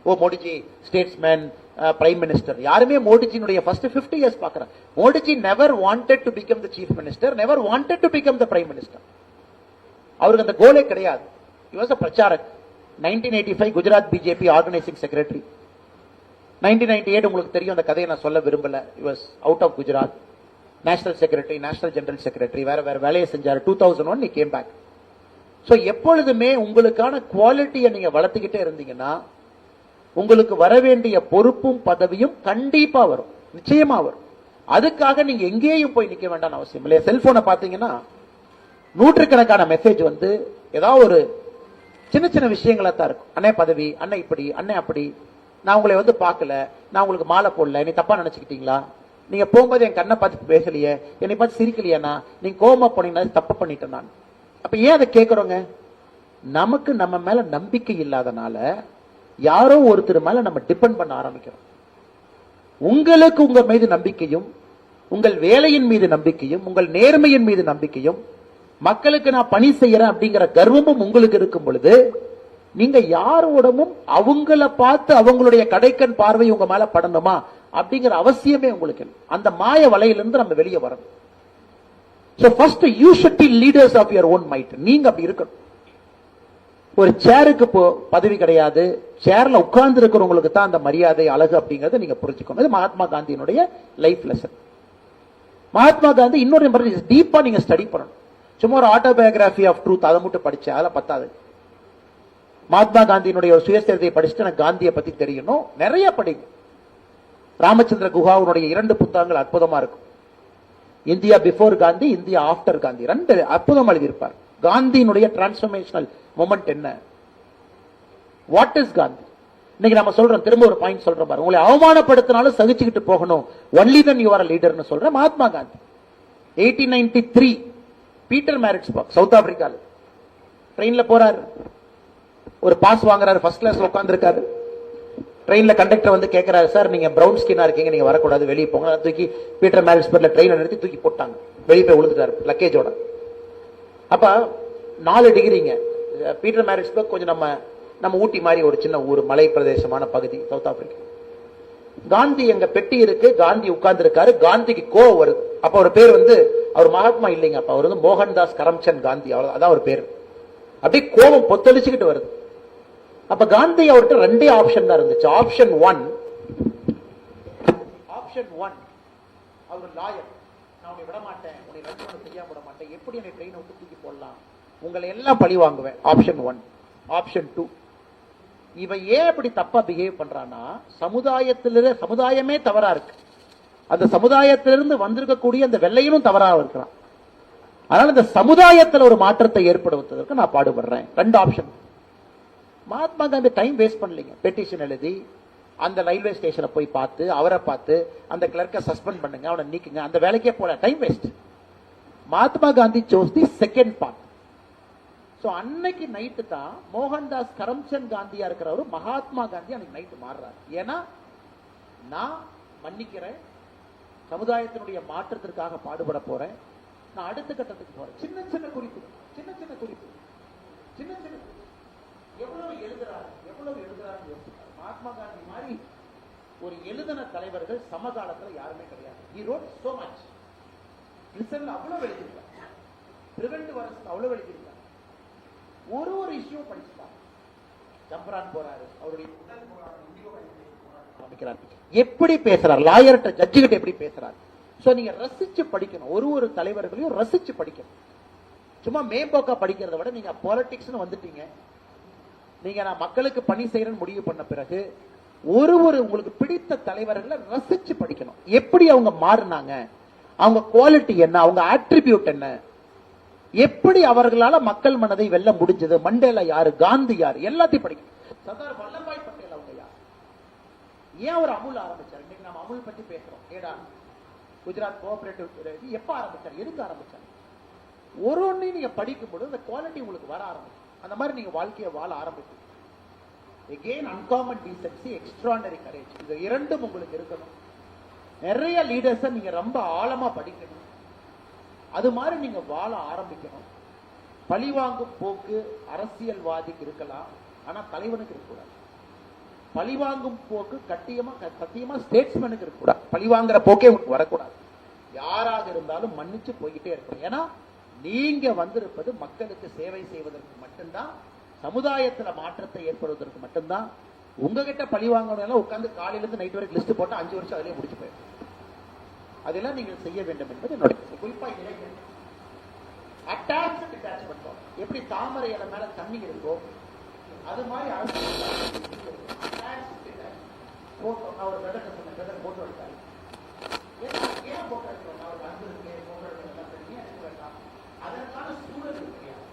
ஓ மோடிஜி ஸ்டேட்ஸ்மேன், பிரைம் மினிஸ்டர். யாருமே மோடிஜினுடைய ஃபர்ஸ்ட் 50 இயர்ஸ் பாக்குறாங்க. Modiji never wanted to become the chief minister, never wanted to become the prime minister. அவருக்கு அந்த கோலே கிடையாது. He was a பிரச்சாரக். 1985 குஜராத் பிஜேபி ஆர்கனைசிங் செக்ரட்டரி. 1998 உங்களுக்கு தெரியும், அந்த கதையை நான் சொல்ல விரும்பல. He was out of Gujarat, national secretary, national general secretary, வேற வேற வேலையை செஞ்சாரு. 2001 he came back. சோ எப்பொழுதுமே உங்களுக்கான குவாலிட்டியை நீங்க வளர்த்துக்கிட்டே இருந்தீங்கன்னா உங்களுக்கு வர வேண்டிய பொறுப்பும் பதவியும் கண்டிப்பா வரும், நிச்சயமா வரும். அதுக்காக நீங்க எங்கேயும் போய் நிக்க வேண்டாம் அவசியம் இல்லையா. செல்போனை பாத்தீங்கன்னா நூற்றுக்கணக்கான மெசேஜ் வந்து ஏதாவது ஒரு சின்ன சின்ன விஷயங்களா தான் இருக்கும். அண்ணே பதவி, அண்ணே இப்படி, அண்ணே அப்படி, நான் உங்களை வந்து பார்க்கல, நான் உங்களுக்கு மாலை போடல, நீ தப்பா நினைச்சுக்கிட்டீங்களா, நீங்க போகும்போது என் கண்ணை பார்த்து பேசலையே, என்னை பார்த்து சிரிக்கலையா, நீங்க கோபமா போனீங்கன்னா தப்பு பண்ணிட்டேன் நான். அப்ப ஏன் அதை கேட்கிறோங்க? நமக்கு நம்ம மேல நம்பிக்கை இல்லாதனால யாரோ ஒருத்தர் மேல நம்ம டிபெண்ட் பண்ண ஆரம்பிக்கிறோம். உங்களுக்கு உங்க மீது நம்பிக்கையும், உங்கள் வேலையின் மீது நம்பிக்கையும், உங்கள் நேர்மையின் மீது நம்பிக்கையும், மக்களுக்கு நான் பணி செய்யறேன் அப்படிங்கிற கர்வமும் உங்களுக்கு இருக்கும் பொழுது நீங்க யாரோடமும் அவங்கள பார்த்து அவங்களுடைய கடைக்கண் பார்வை உங்க மேல படணுமா அப்படிங்கிற அவசியமே உங்களுக்கு இல்லை. அந்த மாய வலையிலிருந்து நம்ம வெளியே வரணும். So first you should be leaders of your own might. நீங்க அப்படி இருக்கணும். ஒரு சேருக்கு பதவி கிடையாது, சேர்ல உட்கார்ந்து இருக்கிறவங்களுக்கு தான் அந்த மரியாதை அழகு அப்படிங்கறத நீங்க புரிஞ்சுக்கணும். இது மகாத்மா காந்தியினுடைய லைஃப் லெசன். மகாத்மா காந்தி இன்னொரு டீப்பா நீங்க ஸ்டடி பண்ணணும். சும்மா ஒரு ஆட்டோபயோகிராபி ஆஃப் ட்ரூத் அதை மட்டும் படிச்சா அதெல்லாம் பத்தாது. மகாத்மா காந்தியினுடைய ஒரு சுயசரிதையை படிச்சுட்டு எனக்கு காந்தியை பத்தி தெரியணும், நிறைய படிங்க. ராமச்சந்திர குஹாவுடைய 2 புத்தகங்கள் அற்புதமா இருக்கும். India before Gandhi, India after Gandhi, 2 அற்புதம் எழுதியிருப்பார். காந்தியினுடைய டிரான்ஸ்பர்மேஷனல் மொமெண்ட் என்ன, வாட் இஸ் காந்தி. இன்னைக்கு நம்ம சொல்றோம், திரும்ப ஒரு பாயிண்ட் சொல்றோம் பாருங்க, உங்களை அவமானப்படுத்தினாலும் சகிச்சுக்கிட்டு போகணும், ஒன்லி தென் யூ ஆர் லீடர்னு சொல்ற Mahatma Gandhi. 1893 Peter Maritzburg, south ஆப்பிரிக்கால ட்ரெயின்ல போறாரு, ஒரு பாஸ் வாங்குறாரு, ஃபர்ஸ்ட் கிளாஸ்ல உட்கார்ந்து இருக்காரு. ட்ரெயின்ல கண்டக்டர் வந்து கேட்கிறாரு, சார் நீங்க பிரவுன் ஸ்கின்னா இருக்கீங்க, நீங்க வரக்கூடாது, வெளியே போங்க. தூக்கி பீட்டர் மேரிட்ஸ்பர்க்ல ட்ரெயினை நிறுத்தி தூக்கி போட்டாங்க, வெளியே போய் விழுந்துட்டாரு லக்கேஜோட. அப்ப 4 டிகிரிங்க. பீட்டர் மேரிட்ஸ்பர்க் கொஞ்சம் நம்ம ஊட்டி மாதிரி ஒரு சின்ன ஊர், மலை பிரதேசமான பகுதி சவுத் ஆப்பிரிக்கா. காந்தி எங்க பெட்டி இருக்கு, காந்தி உட்கார்ந்து இருக்காரு. காந்திக்கு கோவம் வருது. அப்ப ஒரு பேர் வந்து அவர் மகாத்மா இல்லைங்க, அப்ப அவர் வந்து மோகன்தாஸ் கரம்சந்த் காந்தி, அதான் ஒரு பேர். அப்படியே கோபம் பொத்தளிச்சுக்கிட்டு வருது. அப்ப காந்தி அவர்கிட்ட 2 ஆப்ஷன் தான் இருந்துச்சு. ஆப்ஷன் 1 அவர் லாயர், நான் உன்னை விட மாட்டேன், உன்னை ரத்து செய்யாம விட மாட்டேன், எப்படி என்னை ட்ரெயினை விட்டு தூக்கி போடலாம், உங்களை எல்லாம் பழி வாங்குவேன். ஆப்ஷன் 1. ஆப்ஷன் 2, இவன் ஏன் இப்படி தப்பா பிஹேவ் பண்றான்னா சமுதாயமே தவறா இருக்கு, அந்த சமுதாயத்திலிருந்து வந்திருக்கக்கூடிய அந்த வெள்ளையனும் தவறா இருக்கிறான், அதனால இந்த சமுதாயத்தில் ஒரு மாற்றத்தை ஏற்படுத்துவதற்கு நான் பாடுபடுறேன். 2 option. Mahatma Gandhi time waste பண்ணலீங்க. பெட்டிஷன் எழுதி அந்த ரயில்வே ஸ்டேஷனை போய் பார்த்து, அவரை பார்த்து அந்த கிளர்க்கை சஸ்பெண்ட் பண்ணுங்க, அவனை நீக்குங்க, அந்த வேலைக்கே போல, time waste. Mahatma Gandhi shows the second part. So அன்னைக்கு நைட்டு தான் மோகன்தாஸ் கரம்சந்த் காந்தியா இருக்கிறவரு மகாத்மா காந்தி அன்னைக்கு நைட்டு மாறுறாரு. ஏன்னா நான் மன்னிக்கிறேன், சமுதாயத்தினுடைய மாற்றத்திற்காக பாடுபட போறேன், நான் அடுத்த கட்டத்துக்கு போறேன். சின்ன சின்ன குறிப்பு, சின்ன சின்ன குறிப்பு, சின்ன சின்ன எவ்வளவு எழுதுறாரு யோசிப்பார். மகாத்மா காந்தி மாதிரி ஒரு எழுதின தலைவர்கள் சமகாலத்தில் யாருமே கிடையாது. He wrote so much. லிசன்ல அவ்வளவு எழுதியிருக்கார், பிரிவென்டிவ் அரசு அவ்வளவு எழுதியிருக்கார், ஒரு இஷ்யூ படிச்சுட்டார். ஜம்பரான் போறாரு, அவருடைய எப்படி பேசுறார், லாயர்கிட்ட ஜட்ஜுகிட்ட எப்படி பேசுறாரு. சோ நீங்க ரசிச்சு படிக்கணும், ஒரு தலைவர்களையும் ரசிச்சு படிக்கணும். சும்மா மேம்போக்கா படிக்கிறத விட நீங்க பாலிடிக்ஸ் வந்துட்டீங்க, நீங்க நான் மக்களுக்கு பணி செய்யறேன்னு முடிவு பண்ண பிறகு ஒரு உங்களுக்கு பிடித்த தலைவர்களை ரசிச்சு படிக்கணும். எப்படி அவங்க மாறினாங்க, அவங்க குவாலிட்டி என்ன, அவங்க ஆட்ரிபியூட் என்ன, எப்படி அவர்களால மக்கள் மனதை வெல்ல முடிஞ்சது, மண்டேலா யாரு, காந்தி யாரு, எல்லாத்தையும் படிக்கணும். சர்தார் வல்லபாய் பட்டேல் அவங்க யார், ஏன் அவர் அமுல் ஆரம்பிச்சார். இன்னைக்கு நம்ம அமுல் பத்தி பேசுறோம். ஏடா குஜராத் கோஆபரேட்டிவ் எப்ப ஆரம்பிச்சார், எதுக்கு ஆரம்பிச்சார், ஒன்னையும் நீங்க படிக்கும் பொழுது அந்த குவாலிட்டி உங்களுக்கு வர ஆரம்பிச்சு. அந்த மாதிரி நீங்க வாழ்க்கையை வாழ ஆரம்பிச்சு. Again, uncommon decency, extraordinary courage. இது 2 உங்களுக்கு இருக்கணும். நிறைய லீடர்ஸை நீங்க ரொம்ப ஆழமா படிக்கணும். அது மாதிரி நீங்க வாழ ஆரம்பிக்கணும். பழிவாங்கும் போக்கு அரசியல்வாதிக்கு இருக்கலாம், ஆனா தலைவனுக்கு இருக்கக்கூடாது. பழிவாங்கும் போக்கு சத்தியமா ஸ்டேட்ஸ்மேனுக்கு இருக்கக்கூடாது. பழிவாங்குற போக்கே வரக்கூடாது. யாராக இருந்தாலும் மன்னிச்சு போய்கிட்டே இருக்கணும். ஏன்னா நீங்க வந்திருப்பது மக்களுக்கு சேவை செய்வதற்கு மட்டும்தான், சமுதாயத்துல மாற்றத்தை ஏற்படுவதற்கு மட்டும்தான். உங்ககிட்ட பழி வாங்கணும் உட்கார்ந்து காலையில இருந்து நைட் வரைக்கும் லிஸ்ட் போட்டா 5 வருஷம் அதிலே முடிச்சு போயிடும். அதெல்லாம் நீங்கள் செய்ய வேண்டும் என்பது என்னுடைய குறிப்பா இளைஞர் அட்டாச்மெண்ட். எப்படி தாமரை இலை மேல தண்ணி இருக்கோ அது மாதிரி போட்டோ. நான் ஒரு பிரதர் சொன்ன பிரதர் போட்டோ எடுத்தாரு. ஏன் போட்டோ எடுக்கிறோம்? அவர் அன்பு இருக்கு, போட்டோ எடுக்கிறது எடுக்க வேண்டாம். அதற்கான சூழல் கிடையாது.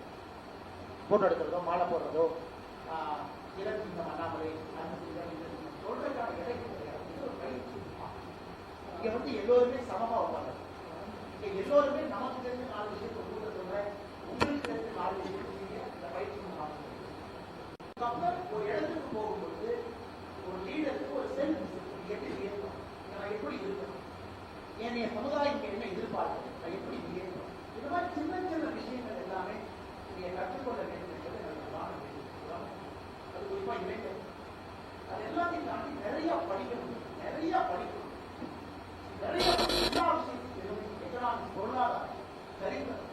போட்டோ எடுக்கிறதோ மாலை போடுறதோ இலக்கியம் அண்ணாமலை சொல்றதுக்கான இடைக்கு கிடையாது. இது ஒரு பயிற்சி. இங்க வந்து எல்லோருமே சமமா உட்காந்து, இங்க எல்லோருமே நமக்கு தெரிஞ்ச 4 விஷயத்தை கூட சொல்றேன், உங்களுக்கு தெரிஞ்ச 4 விஷயத்தை இந்த பயிற்சி ஒரு இடத்துக்கு போகும்போது ஒரு லீடருக்கு ஒரு செல்ஃப் டிசிப்ளின் எப்படி இருக்கணும், நான் எப்படி இருக்கணும், என் சமுதாயம் என்ன எதிர்பார்க்குது, நான் எப்படி இருக்கணும், இந்த மாதிரி சின்ன சின்ன விஷயங்கள் எல்லாமே நீங்க கற்றுக்கொள்ள வேண்டும் என்பது அது குறிப்பா இளைஞர். அது எல்லாத்தையும் தாண்டி நிறைய படிக்கணும், நிறைய படிக்கணும், நிறைய எல்லா விஷயத்தையும் எக்கனாமிக்ஸ், பொருளாதாரம், சரித்திரம்,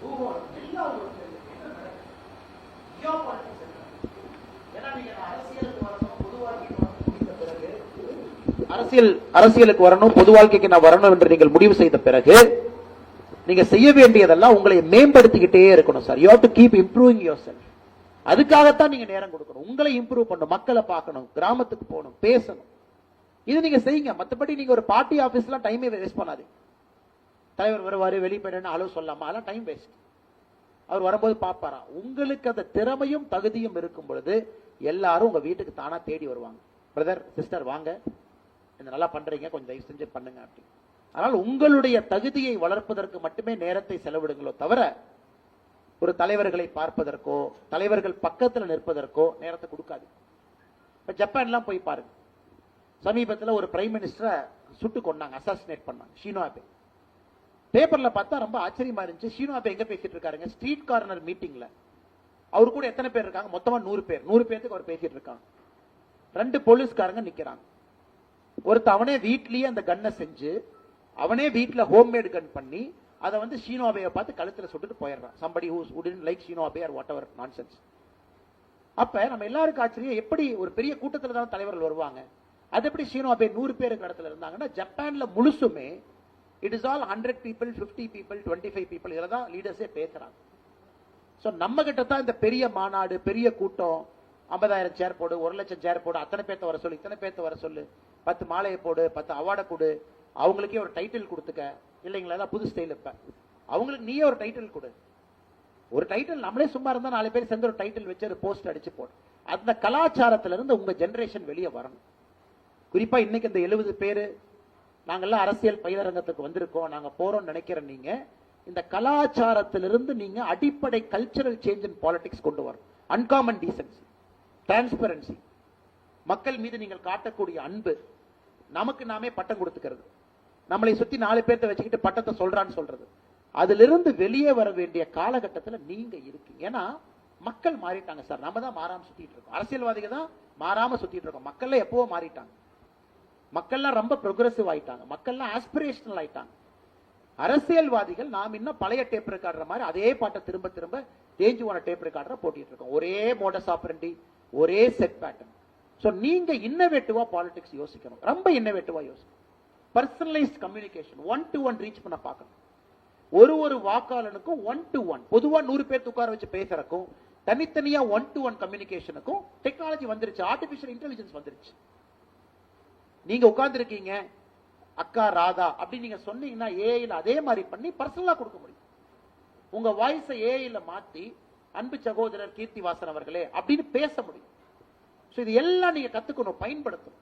பூகோளம் எல்லாம் உங்களுக்கு தெரியும். என்ன நடக்கும் ஜியோ பாலிட்டிக்ஸ் என்ன. ஏன்னா நீங்க அரசியலுக்கு வரணும், பொது வாழ்க்கைக்கு வரணும் முடிந்த பிறகு, அரசியலுக்கு வரணும், பொது வாழ்க்கைக்கு நான் வரணும் என்று நீங்கள் முடிவு செய்த பிறகு நீங்க செய்ய வேண்டியதெல்லாம் உங்களை மேம்படுத்திக்கிட்டே இருக்கணும் sir. You have to keep improving your self. அதுக்காகத்தான் நீங்க நேரம் கொடுக்கணும். உங்களை இம்ப்ரூவ் பண்ணணும், மக்களை பார்க்கணும், கிராமத்துக்கு போகணும், பேசணும். இது நீங்க செய்யுங்க. மற்றபடி நீங்க ஒரு பார்ட்டி ஆபீஸ்ல டைமே வேஸ்ட் பண்ணாதீங்க. தலைவர் வருவாரு, வெளியே போயிட்டு அளவு சொல்லாமா, அதெல்லாம் டைம் வேஸ்ட். அவர் வரும்போது பாப்பாரா? உங்களுக்கு அந்த திறமையும் தகுதியும் இருக்கும் பொழுது எல்லாரும் உங்க வீட்டுக்கு தானா தேடி வருவாங்க. பிரதர் சிஸ்டர் வாங்க, நல்லா பண்றீங்க, கொஞ்சம் தயவு செஞ்சு பண்ணுங்க அப்படி. ஆனால் உங்களுடைய தகுதியை வளர்ப்பதற்கு மட்டுமே நேரத்தை செலவிடுங்களோ தவிர ஒரு தலைவர்களை பார்ப்பதற்கோ தலைவர்கள் பக்கத்தில் நிற்பதற்கோ நேரத்தை கொடுக்காது. இப்ப ஜப்பான்லாம் போய் பாருங்க. சமீபத்தில் ஒரு பிரைம் மினிஸ்டரை சுட்டு கொண்டாங்க, அசாசினேட் பண்ணாங்க, ஷினோ ஆபே. பேப்பர்ல பார்த்தா ரொம்ப ஆச்சரியமா இருந்துச்சு. ஷினோ ஆபே எங்க பேசிட்டு இருக்காருங்க? ஸ்ட்ரீட் கார்னர் மீட்டிங்ல. அவரு கூட எத்தனை பேர் இருக்காங்க? மொத்தமா 100 பேர். 100 பேருக்கு அவர் பேசிட்டு இருக்காங்க. 2 போலீஸ்காரங்க நிக்கிறாங்க. ஒருத்த அவனே வீட்லயே அந்த கன்னை செஞ்சு அவனே வீட்டுல ஹோம்மேட் கன் பண்ணி அதை வந்து ஷினோ ஆபேயை பார்த்து கழுத்துல சுட்டுட்டு போயிடுறான். somebody who wouldn't like Shinzo Abe or whatever nonsense. அப்ப நம்ம எல்லாருக்கும் ஆச்சரியம், எப்படி ஒரு பெரிய கூட்டத்துல தான் தலைவர்கள் வருவாங்க, அது எப்படி ஷினோ ஆபே 100 பேருக்கு இடத்துல இருந்தாங்கன்னா, ஜப்பான்ல முழுசுமே it is all 100 people, 50 people, 25 people, இதெல்லாம் லீடர்ஸே பேசுறாங்க. சோ நம்ம கிட்ட தான் இந்த பெரிய மாநாடு, பெரிய கூட்டம், 50,000 சேர் போடு, 1,00,000 சேர் போடு, அத்தனை பேர்த்த வர சொல்லு, இத்தனை பேர்த்த வர சொல்லு, 10 மாலையை போடு, 10 அவார்டை கொடு, அவங்களுக்கே ஒரு டைட்டில் கொடுத்துக்க, இல்லைங்களா புது ஸ்டைல் இப்ப அவங்களுக்கு நீயே ஒரு டைட்டில் கொடு. ஒரு டைட்டில் நம்மளே சும்மா இருந்தா 4 பேர் சேர்ந்து ஒரு டைட்டில் வச்சு ஒரு போஸ்ட் அடிச்சு போடு. அந்த கலாச்சாரத்திலிருந்து உங்க ஜெனரேஷன் வெளியே வரணும். குறிப்பா இன்னைக்கு இந்த 70 பேரு நாங்கெல்லாம் அரசியல் பயிலரங்கத்துக்கு வந்திருக்கோம், நாங்க போறோம் நினைக்கிற நீங்க இந்த கலாச்சாரத்திலிருந்து நீங்க அடிப்படை கல்ச்சரல் சேஞ்ச் இன் பாலிடிக்ஸ் கொண்டு வரணும். அன்காமன் டீசன்சி, டிரான்ஸ்பரன்சி, மக்கள் மீது நீங்கள் காட்டக்கூடிய அன்பு, நமக்கு நாமே பட்டம் கொடுத்துக்கிறது, நம்மளை சுத்தி 4 பேர்த்த வச்சுக்கிட்டு பட்டத்தை சொல்றான்னு சொல்றது, அதிலிருந்து வெளியே வர வேண்டிய காலகட்டத்தில் நீங்க இருக்கீங்க. ஏன்னா மக்கள் மாறிட்டாங்க சார், நம்ம தான் மாறாம சுத்திட்டு இருக்கோம். அரசியல்வாதிகள் தான் மாறாம சுத்திட்டு இருக்கோம். மக்கள் எப்பவோ மாறிட்டாங்க. மக்கள்லாம் ரொம்ப ப்ரோக்ரசிவ் ஆயிட்டாங்க, மக்கள்லாம் ஆஸ்பிரேஷனல் ஆயிட்டாங்க. அரசியல்வாதிகள் நாம் இன்னும் பழைய டேப் ரெக்கார்டர் மாதிரி அதே பாட்டை திரும்ப திரும்ப தேஞ்சு போன டேப் ரெக்கார்டரை போட்டிட்டு இருக்கோம். ஒரே மோடஸ் ஆபரண்டி, ஒரே செட் பேட்டர்ன். சோ நீங்க இன்னோவேட்டிவா பாலிடிக்ஸ் யோசிக்கணும், ரொம்ப இன்னோவேட்டிவா யோசிக்கணும். பர்சனலைஸ்ட் கம்யூனிகேஷன், 1-to-1 ரீச் பண்ண பார்க்கணும். ஒரு வாக்காளனுக்கும் 1-to-1, பொதுவா 100 பேர் உட்கார வச்சு பேசுறதுக்கும் தனித்தனியா 1-to-1 கம்யூனிகேஷனுக்கும் டெக்னாலஜி வந்துருச்சு, ஆர்டிபிஷியல் இன்டெலிஜென்ஸ் வந்துருச்சு. நீங்க உட்கார்ந்து இருக்கீங்க, அக்கா ராதா அப்படி நீங்க சொன்னீங்கன்னா ஏஐல அதே மாதிரி பண்ணி பர்சனலா கொடுக்க முடியும். உங்க வாய்ஸ் ஏஐல மாத்தி அன்பு சகோதரர் கீர்த்திவாசன் அவர்களே அப்படின்னு பேச முடியும். இது எல்லாம் நீங்க கத்துக்கணும், பயன்படுத்தணும்.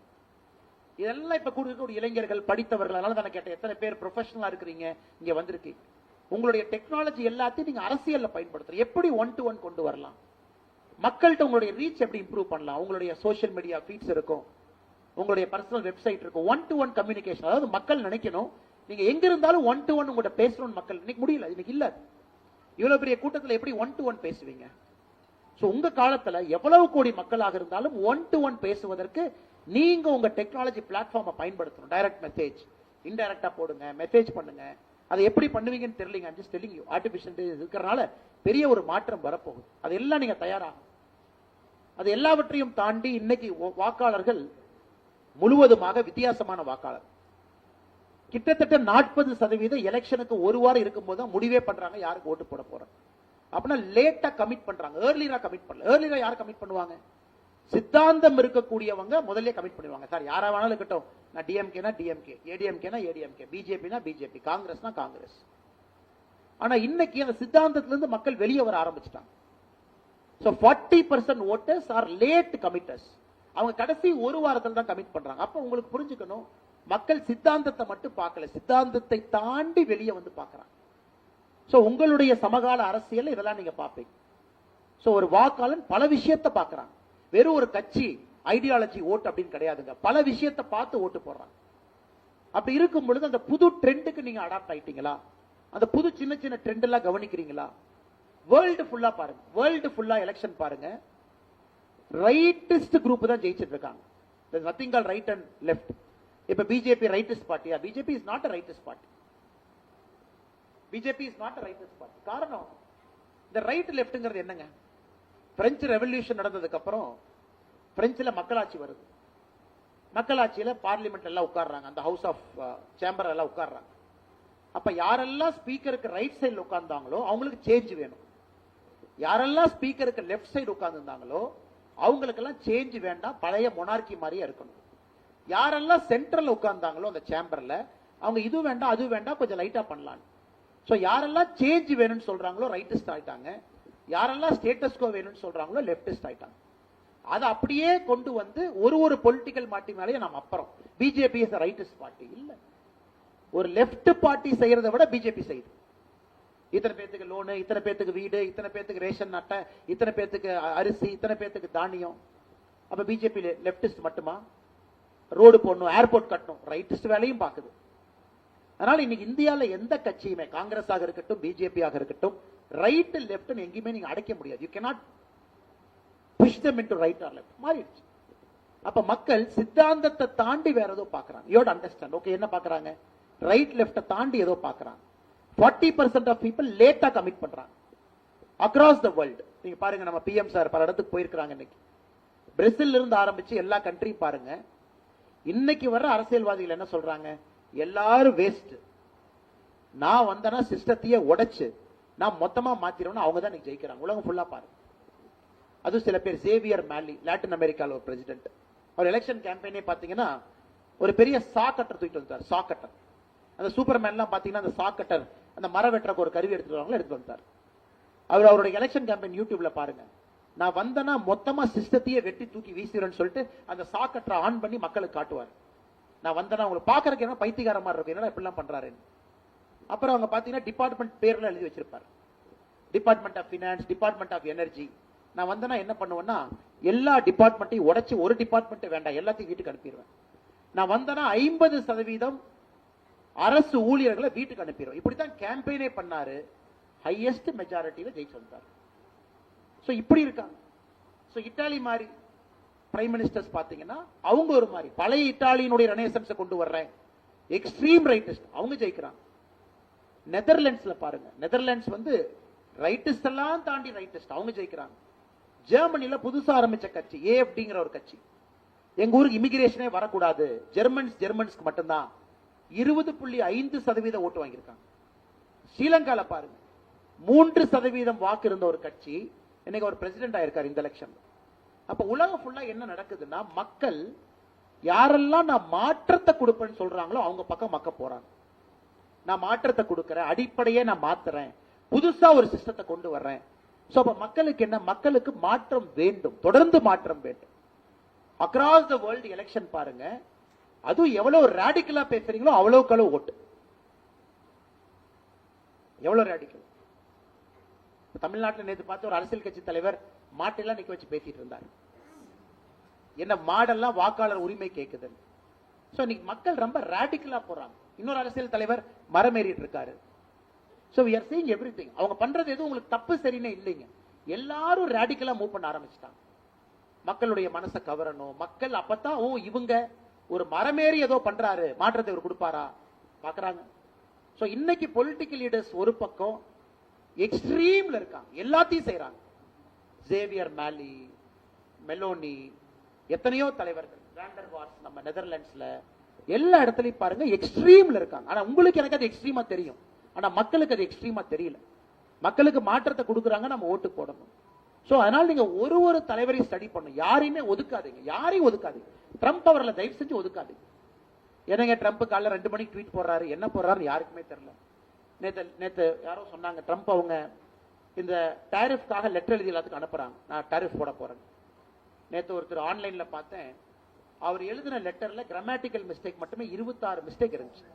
இதெல்லாம் இப்ப கூடிய இளைஞர்கள், படித்தவர்கள், அதனால தான் கேட்டேன் எத்தனை பேர் ப்ரொஃபஷனலா இருக்கிறீங்க இங்க வந்திருக்கீங்க. உங்களுடைய டெக்னாலஜி எல்லாத்தையும் நீங்க அரசியல்ல பயன்படுத்தணும். எப்படி 1-to-1 கொண்டு வரலாம், மக்கள்கிட்ட உங்களுடைய ரீச் எப்படி இம்ப்ரூவ் பண்ணலாம். உங்களுடைய சோசியல் மீடியா ஃபீட்ஸ் இருக்கும், உங்களுடைய பர்சனல் வெப்சைட் இருக்கும். One to one communication. அதாவது மக்கள் நினைக்கணும் நீங்க எங்க இருந்தாலும் ஒன் டு ஒன் உங்கள்கிட்ட பேசணும்னு. மக்கள் இன்னைக்கு முடியல, இன்னைக்கு இல்ல. இவ்வளவு பெரிய கூட்டத்தில் எப்படி ஒன் டு ஒன் பேசுவீங்க? சோ உங்க காலத்துல எவ்வளவு கோடி மக்களாக இருந்தாலும் ஒன் டு ஒன் பேசுவதற்கு நீங்க உங்க டெக்னாலஜி பிளாட்ஃபார்மை பயன்படுத்தணும். டைரக்ட் மெசேஜ், இன்டைரக்டா போடுங்க, மெசேஜ் பண்ணுங்க. அதை எப்படி பண்ணுவீங்கன்னு தெரியலங்க. I'm just telling you. Artificial intelligence இருக்கறனால பெரிய ஒரு மாற்றம் வரப்போகுது. அதெல்லாம் நீங்க தயாராகும். அது எல்லாவற்றையும் தாண்டி இன்னைக்கு வாக்காளர்கள் முழுவதுமாக வித்தியாசமான வாக்காளர். கிட்டத்தட்ட 40% எலெக்ஷனுக்கு ஒரு வாரம் இருக்கும்போது தான் முடிவே பண்றாங்க யாருக்கு ஓட்டு போட போறாங்க. அப்படின்னா லேட்டா கமிட் பண்றாங்க, ஏர்லியரா கமிட் பண்ணல. ஏர்லியரா யார் கமிட் பண்ணுவாங்க? சித்தாந்தம் இருக்கக்கூடியவங்க முதல்ல கமிட் பண்ணுவாங்க. சார் யாரா வேணாலும் இருக்கட்டும், நான் டிஎம்கேனா டிஎம்கே, ஏடிஎம்கேனா ஏடிஎம்கே, பிஜேபினா பிஜேபி, காங்கிரஸ்னா காங்கிரஸ். ஆனா இன்னைக்கு அந்த சித்தாந்தத்திலிருந்து மக்கள் வெளியே வர ஆரம்பிச்சிட்டாங்க. So 40% voters are late committers. அவங்க கடைசி ஒரு வாரத்துல தான் கமிட் பண்றாங்க. அப்ப உங்களுக்கு புரிஞ்சுக்கணும், மக்கள் சித்தாந்தத்தை மட்டும் பார்க்கல, சித்தாந்தத்தை தாண்டி வெளியே வந்து பார்க்கறாங்க. சோ உங்களுடைய சமகால அரசியல் இதெல்லாம் நீங்க பாப்பீங்க. சோ ஒரு வாக்காளன் பல விஷயத்தை பார்க்கறான். வெறும் ஒரு கட்சி ஐடியாலஜி ஓட்டு அப்படின்னு கிடையாதுங்க. பல விஷயத்தை பார்த்து ஓட்டு போடுறாங்க. அப்படி இருக்கும் பொழுது அந்த புது ட்ரெண்டுக்கு நீங்க அடாப்ட் ஆயிட்டீங்களா? அந்த புது சின்ன சின்ன ட்ரெண்ட் எல்லாம் கவனிக்கிறீங்களா? வேர்ல்டு ஃபுல்லா பாருங்க, வேர்ல்டு ஃபுல்லா எலெக்ஷன் பாருங்க, ரைட்டிஸ்ட் குரூப் தான் ஜெயிச்சிட்டு இருக்காங்க. There's nothing called right and left. இப்ப பிஜேபி ரைட்டிஸ்ட் பார்ட்டியா? BJP is not a rightist party. BJP is not a rightist party. காரணம், இந்த ரைட் லெஃப்ட்ங்கிறது என்னங்க? பிரெஞ்சு ரெவல்யூஷன் நடந்ததுக்கு அப்புறம் பிரெஞ்சுல மக்களாட்சி வருது. மக்களாட்சியில பார்லிமெண்ட் எல்லாம் உட்கார்றாங்க, அந்த ஹவுஸ் ஆஃப் சேம்பர் எல்லாம் உட்கார்றாங்க. அப்ப யாரெல்லாம் ஸ்பீக்கருக்கு ரைட் சைடுல உட்கார்ந்தாங்களோ அவங்களுக்கு சேஞ்ச் வேணும். யாரெல்லாம் ஸ்பீக்கருக்கு லெஃப்ட் சைடு உட்கார்ந்து இருந்தாங்களோ அவங்களுக்கெல்லாம் சேஞ்ச் வேண்டாம், பழைய மொனார்கி மாதிரியே இருக்கணும். யாரெல்லாம் சென்ட்ரல் உட்கார்ந்தாங்களோ அந்த சேம்பர்ல அவங்க இது வேண்டாம் அது வேண்டாம் கொஞ்சம் லைட்டா பண்ணலாம். சோ யாரெல்லாம் சேஞ்ச் வேணும்னு சொல்றாங்களோ ரைட்டிஸ்ட் ஆயிட்டாங்க, யாரெல்லாம் ஸ்டேட்டஸ் கோ வேணும்னு சொல்றாங்களோ லெப்டிஸ்ட் ஆயிட்டாங்க. அதை அப்படியே கொண்டு வந்து ஒரு பொலிட்டிக்கல் பார்ட்டி மேலேயே நம்ம அப்புறம் பிஜேபி இஸ் ரைட்டிஸ்ட் பார்ட்டி இல்ல. ஒரு லெப்ட் பார்ட்டி செய்யறதை விட பிஜேபி செய்யுது. இத்தனை பேத்துக்கு லோனு, இத்தனை பேத்துக்கு வீடு, இத்தனை பேத்துக்கு ரேஷன் அட்டை, இத்தனை பேத்துக்கு அரிசி, இத்தனை பேத்துக்கு தானியம். அப்ப பிஜேபி லெப்டிஸ்ட் மட்டுமா? ரோடு போடணும், ஏர்போர்ட் கட்டணும், ரைட்டிஸ்ட் வேலையும் பாக்குது. அதனால இன்னைக்கு இந்தியால எந்த கட்சியுமே, காங்கிரஸ் ஆக இருக்கட்டும் பிஜேபி ஆக இருக்கட்டும், ரைட் லெப்ட் எங்கேயுமே நீங்க அடைக்க முடியாது. You cannot push them into right or left. மாறிடுச்சு. அப்ப மக்கள் சித்தாந்தத்தை தாண்டி வேற ஏதோ பாக்குறாங்க. You have to understand. Okay, என்ன பாக்குறாங்க? ரைட் லெஃப்ட் தாண்டி ஏதோ பாக்குறாங்க. 40% ஆஃப் பீப்பிள் லேட்டா கமிட் பண்றாங்க அக்ராஸ் த வேர்ல்டு. நீங்க பாருங்க, நம்ம பிஎம் சார் பல இடத்துக்கு போயிருக்காங்க. இன்னைக்கு பிரேசில் இருந்து ஆரம்பிச்சு எல்லா கண்ட்ரியும் பாருங்க. இன்னைக்கு வர அரசியல்வாதிகள் என்ன சொல்றாங்க? எல்லாரும் வேஸ்ட், நான் வந்தனா சிஸ்டத்தையே உடைச்சு நான் மொத்தமா மாத்திரணும், அவங்க தான் இன்னைக்கு ஜெயிக்கிறாங்க. உலகம் ஃபுல்லா பாருங்க. அது சில பேர், சேவியர் மேலி, லாட்டின் அமெரிக்கால ஒரு பிரசிடென்ட், அவர் எலெக்ஷன் கேம்பெயினே பாத்தீங்கன்னா ஒரு பெரிய சாக்கட்டர் தூக்கிட்டு வந்தார். சாக்கட்டர், அந்த சூப்பர்மேன் எல்லாம் பாத்தீங்கன்னா அந்த சாக்கட்டர், அந்த மர வெட்டுறக்கு ஒரு கருவி எடுத்துட்டு வந்தார். அவர் அவருடைய எலெக்ஷன் கேம்பெயின் யூடியூப்ல பாருங்க. நான் வந்தனா மொத்தமா சிஸ்டத்தையே வெட்டி தூக்கி வீசுறேன்னு சொல்லிட்டு அந்த சாக்கட்டரை ஆன் பண்ணி மக்களுக்கு காட்டுவார். நான் வந்தனா உங்களுக்கு பாக்குறதுக்கு என்ன பைத்தியக்கார மாதிரி இருக்கும், என்னடா இப்படிலாம் பண்றாரு. அப்புறம் அவங்க பாத்தீங்கன்னா டிபார்ட்மெண்ட் பேர்ல எழுதி வச்சிருப்பாரு, department of finance, department of energy. நான் வந்தனா என்ன பண்ணுவேன்னா எல்லா டிபார்ட்மெண்ட்டையும் உடைச்சு ஒரு டிபார்ட்மெண்ட் வேண்டாம் எல்லாத்தையும் வீட்டுக்கு அனுப்பிடுவேன். நான் வந்தனா 50% அரசு ஊழியர்களை வீட்டுக்கு அனுப்பிடுவேன். இப்படித்தான் கேம்பெயினே பண்ணாரு. ஹையஸ்ட் மெஜாரிட்டியில ஜெயிச்சு வந்தார். சோ இப்படி இருக்காங்க. சோ இத்தாலி மாதிரி பிரைம் மினிஸ்டர்ஸ் பாத்தீங்கன்னா அவங்க ஒரு மாதிரி பழைய இத்தாலியினுடைய ரெனேசன்ஸை கொண்டு வர்றேன், எக்ஸ்ட்ரீம் ரைட்டிஸ்ட், அவங்க ஜெயிக்கிறாங்க. நெதர்லாண்ட்ஸ்ல பாருங்க, நெதர்லாண்ட்ஸ் வந்து ரைட்டிஸ்ட் எல்லாம் தாண்டி ரைட்டிஸ்ட், அவங்க ஜெயிக்கிறாங்க. ஜெர்மனில புதுசா ஆரம்பிச்ச கட்சி ஏஎஃப்டிங்கிற ஒரு கட்சி, எங்க ஊருக்கு இமிகிரேஷனே வரக்கூடாது, ஜெர்மன்ஸ்க்கு மட்டும்தான், 20.5% ஓட்டு வாங்கியிருக்காங்க. ஸ்ரீலங்கால பாருங்க 3% வாக்கு இருந்த ஒரு கட்சி இன்னைக்கு ஒரு பிரசிடென்ட் ஆயிருக்காரு இந்த எலெக்ஷன். அப்ப உலகம் ஃபுல்லா என்ன நடக்குதுன்னா, மக்கள் யாரெல்லாம் நான் மாற்றத்தை கொடுப்பேன்னு சொல்றாங்களோ அவங்க பக்கம் மக்க போறாங்க. நான் மாற்றத்தை கொடுக்கறேன், அடிப்படையே நான் மாத்துறேன், புதுசா ஒரு சிஸ்டத்தை கொண்டு வர்றேன். சோ அப்ப மக்களுக்கு என்ன? மக்களுக்கு மாற்றம் வேண்டும், தொடர்ந்து மாற்றம் வேண்டும். அக்ராஸ் த வேர்ல்டு எலெக்ஷன் பாருங்க, அதுவும் எவ்வளவு ரேடிக்கலா பேசுறீங்களோ அவ்வளவுக்கு அளவு ஓட்டு. எவ்வளவு ரேடிக்கல். தமிழ்நாட்டில் நேற்று பார்த்து ஒரு அரசியல் கட்சி தலைவர் மாட்டெல்லாம் நிக்க வச்சு பேசிட்டு இருந்தார். என்ன மாடெல்லாம் வாக்காளர் உரிமை கேட்குது. சோ இன்னைக்கு மக்கள் ரொம்ப ராடிக்கலா போறாங்க. இன்னொரு அரசியல் தலைவர் மரமேறிட்டு இருக்காரு. So we are seeing everything. அவங்க பண்றது எதுவும் உங்களுக்கு தப்பு சரினே இல்லைங்க. எல்லாரும் ராடிக்கலா மூவ் பண்ண ஆரம்பிச்சிட்டாங்க. மக்களுடைய மனசை கவரணும். மக்கள் அப்பதான் ஓ இவங்க ஒரு மரமேறி ஏதோ பண்றாரு, மாற்றத்தை இவர் கொடுப்பாரா பாக்குறாங்க. சோ இன்னைக்கு பொலிட்டிக்கல் லீடர்ஸ் ஒரு பக்கம் எக்ஸ்ட்ரீம்ல இருக்காங்க, எல்லாத்தையும் செய்யறாங்க. சேவியர் மேலி, மெலோனி, எத்தனையோ தலைவர்கள், வாண்டர்வார்ஸ் நம்ம நெதர்லாண்ட்ஸ்ல, எல்லா இடத்துலயும் பாருங்க எக்ஸ்ட்ரீம்ல இருக்காங்க. ஆனா உங்களுக்கு எனக்கு அது எக்ஸ்ட்ரீமா தெரியும், ஆனா மக்களுக்கு அது எக்ஸ்ட்ரீமா தெரியல. மக்களுக்கு மாற்றத்தை கொடுக்குறாங்க, நம்ம ஓட்டு போடணும். சோ அதனால நீங்க ஒரு ஒரு தலைவரையும் ஸ்டடி பண்ணும், யாரையுமே ஒதுக்காதீங்க, யாரையும் ஒதுக்காதீங்க. ட்ரம்ப் அவர்களை தயவு செஞ்சு ஒதுக்காதீங்க. என்னங்க ட்ரம்ப் காலைல 2 மணிக்கு ட்வீட் போடுறாரு, என்ன போடுறாரு யாருக்குமே தெரியல. நேத்து யாரோ சொன்னாங்க ட்ரம்ப் அவங்க இந்த டாரிஃப்காக லெட்டர் எழுதி எல்லாத்துக்கும் அனுப்புறாங்க, நான் டாரிஃப் போட போறேன். நேத்து ஒருத்தர் ஆன்லைன்ல பார்த்தேன், அவர் எழுதின லெட்டர்ல கிராமட்டிக்கல் மிஸ்டேக் மட்டுமே 26 மிஸ்டேக் இருந்துச்சு.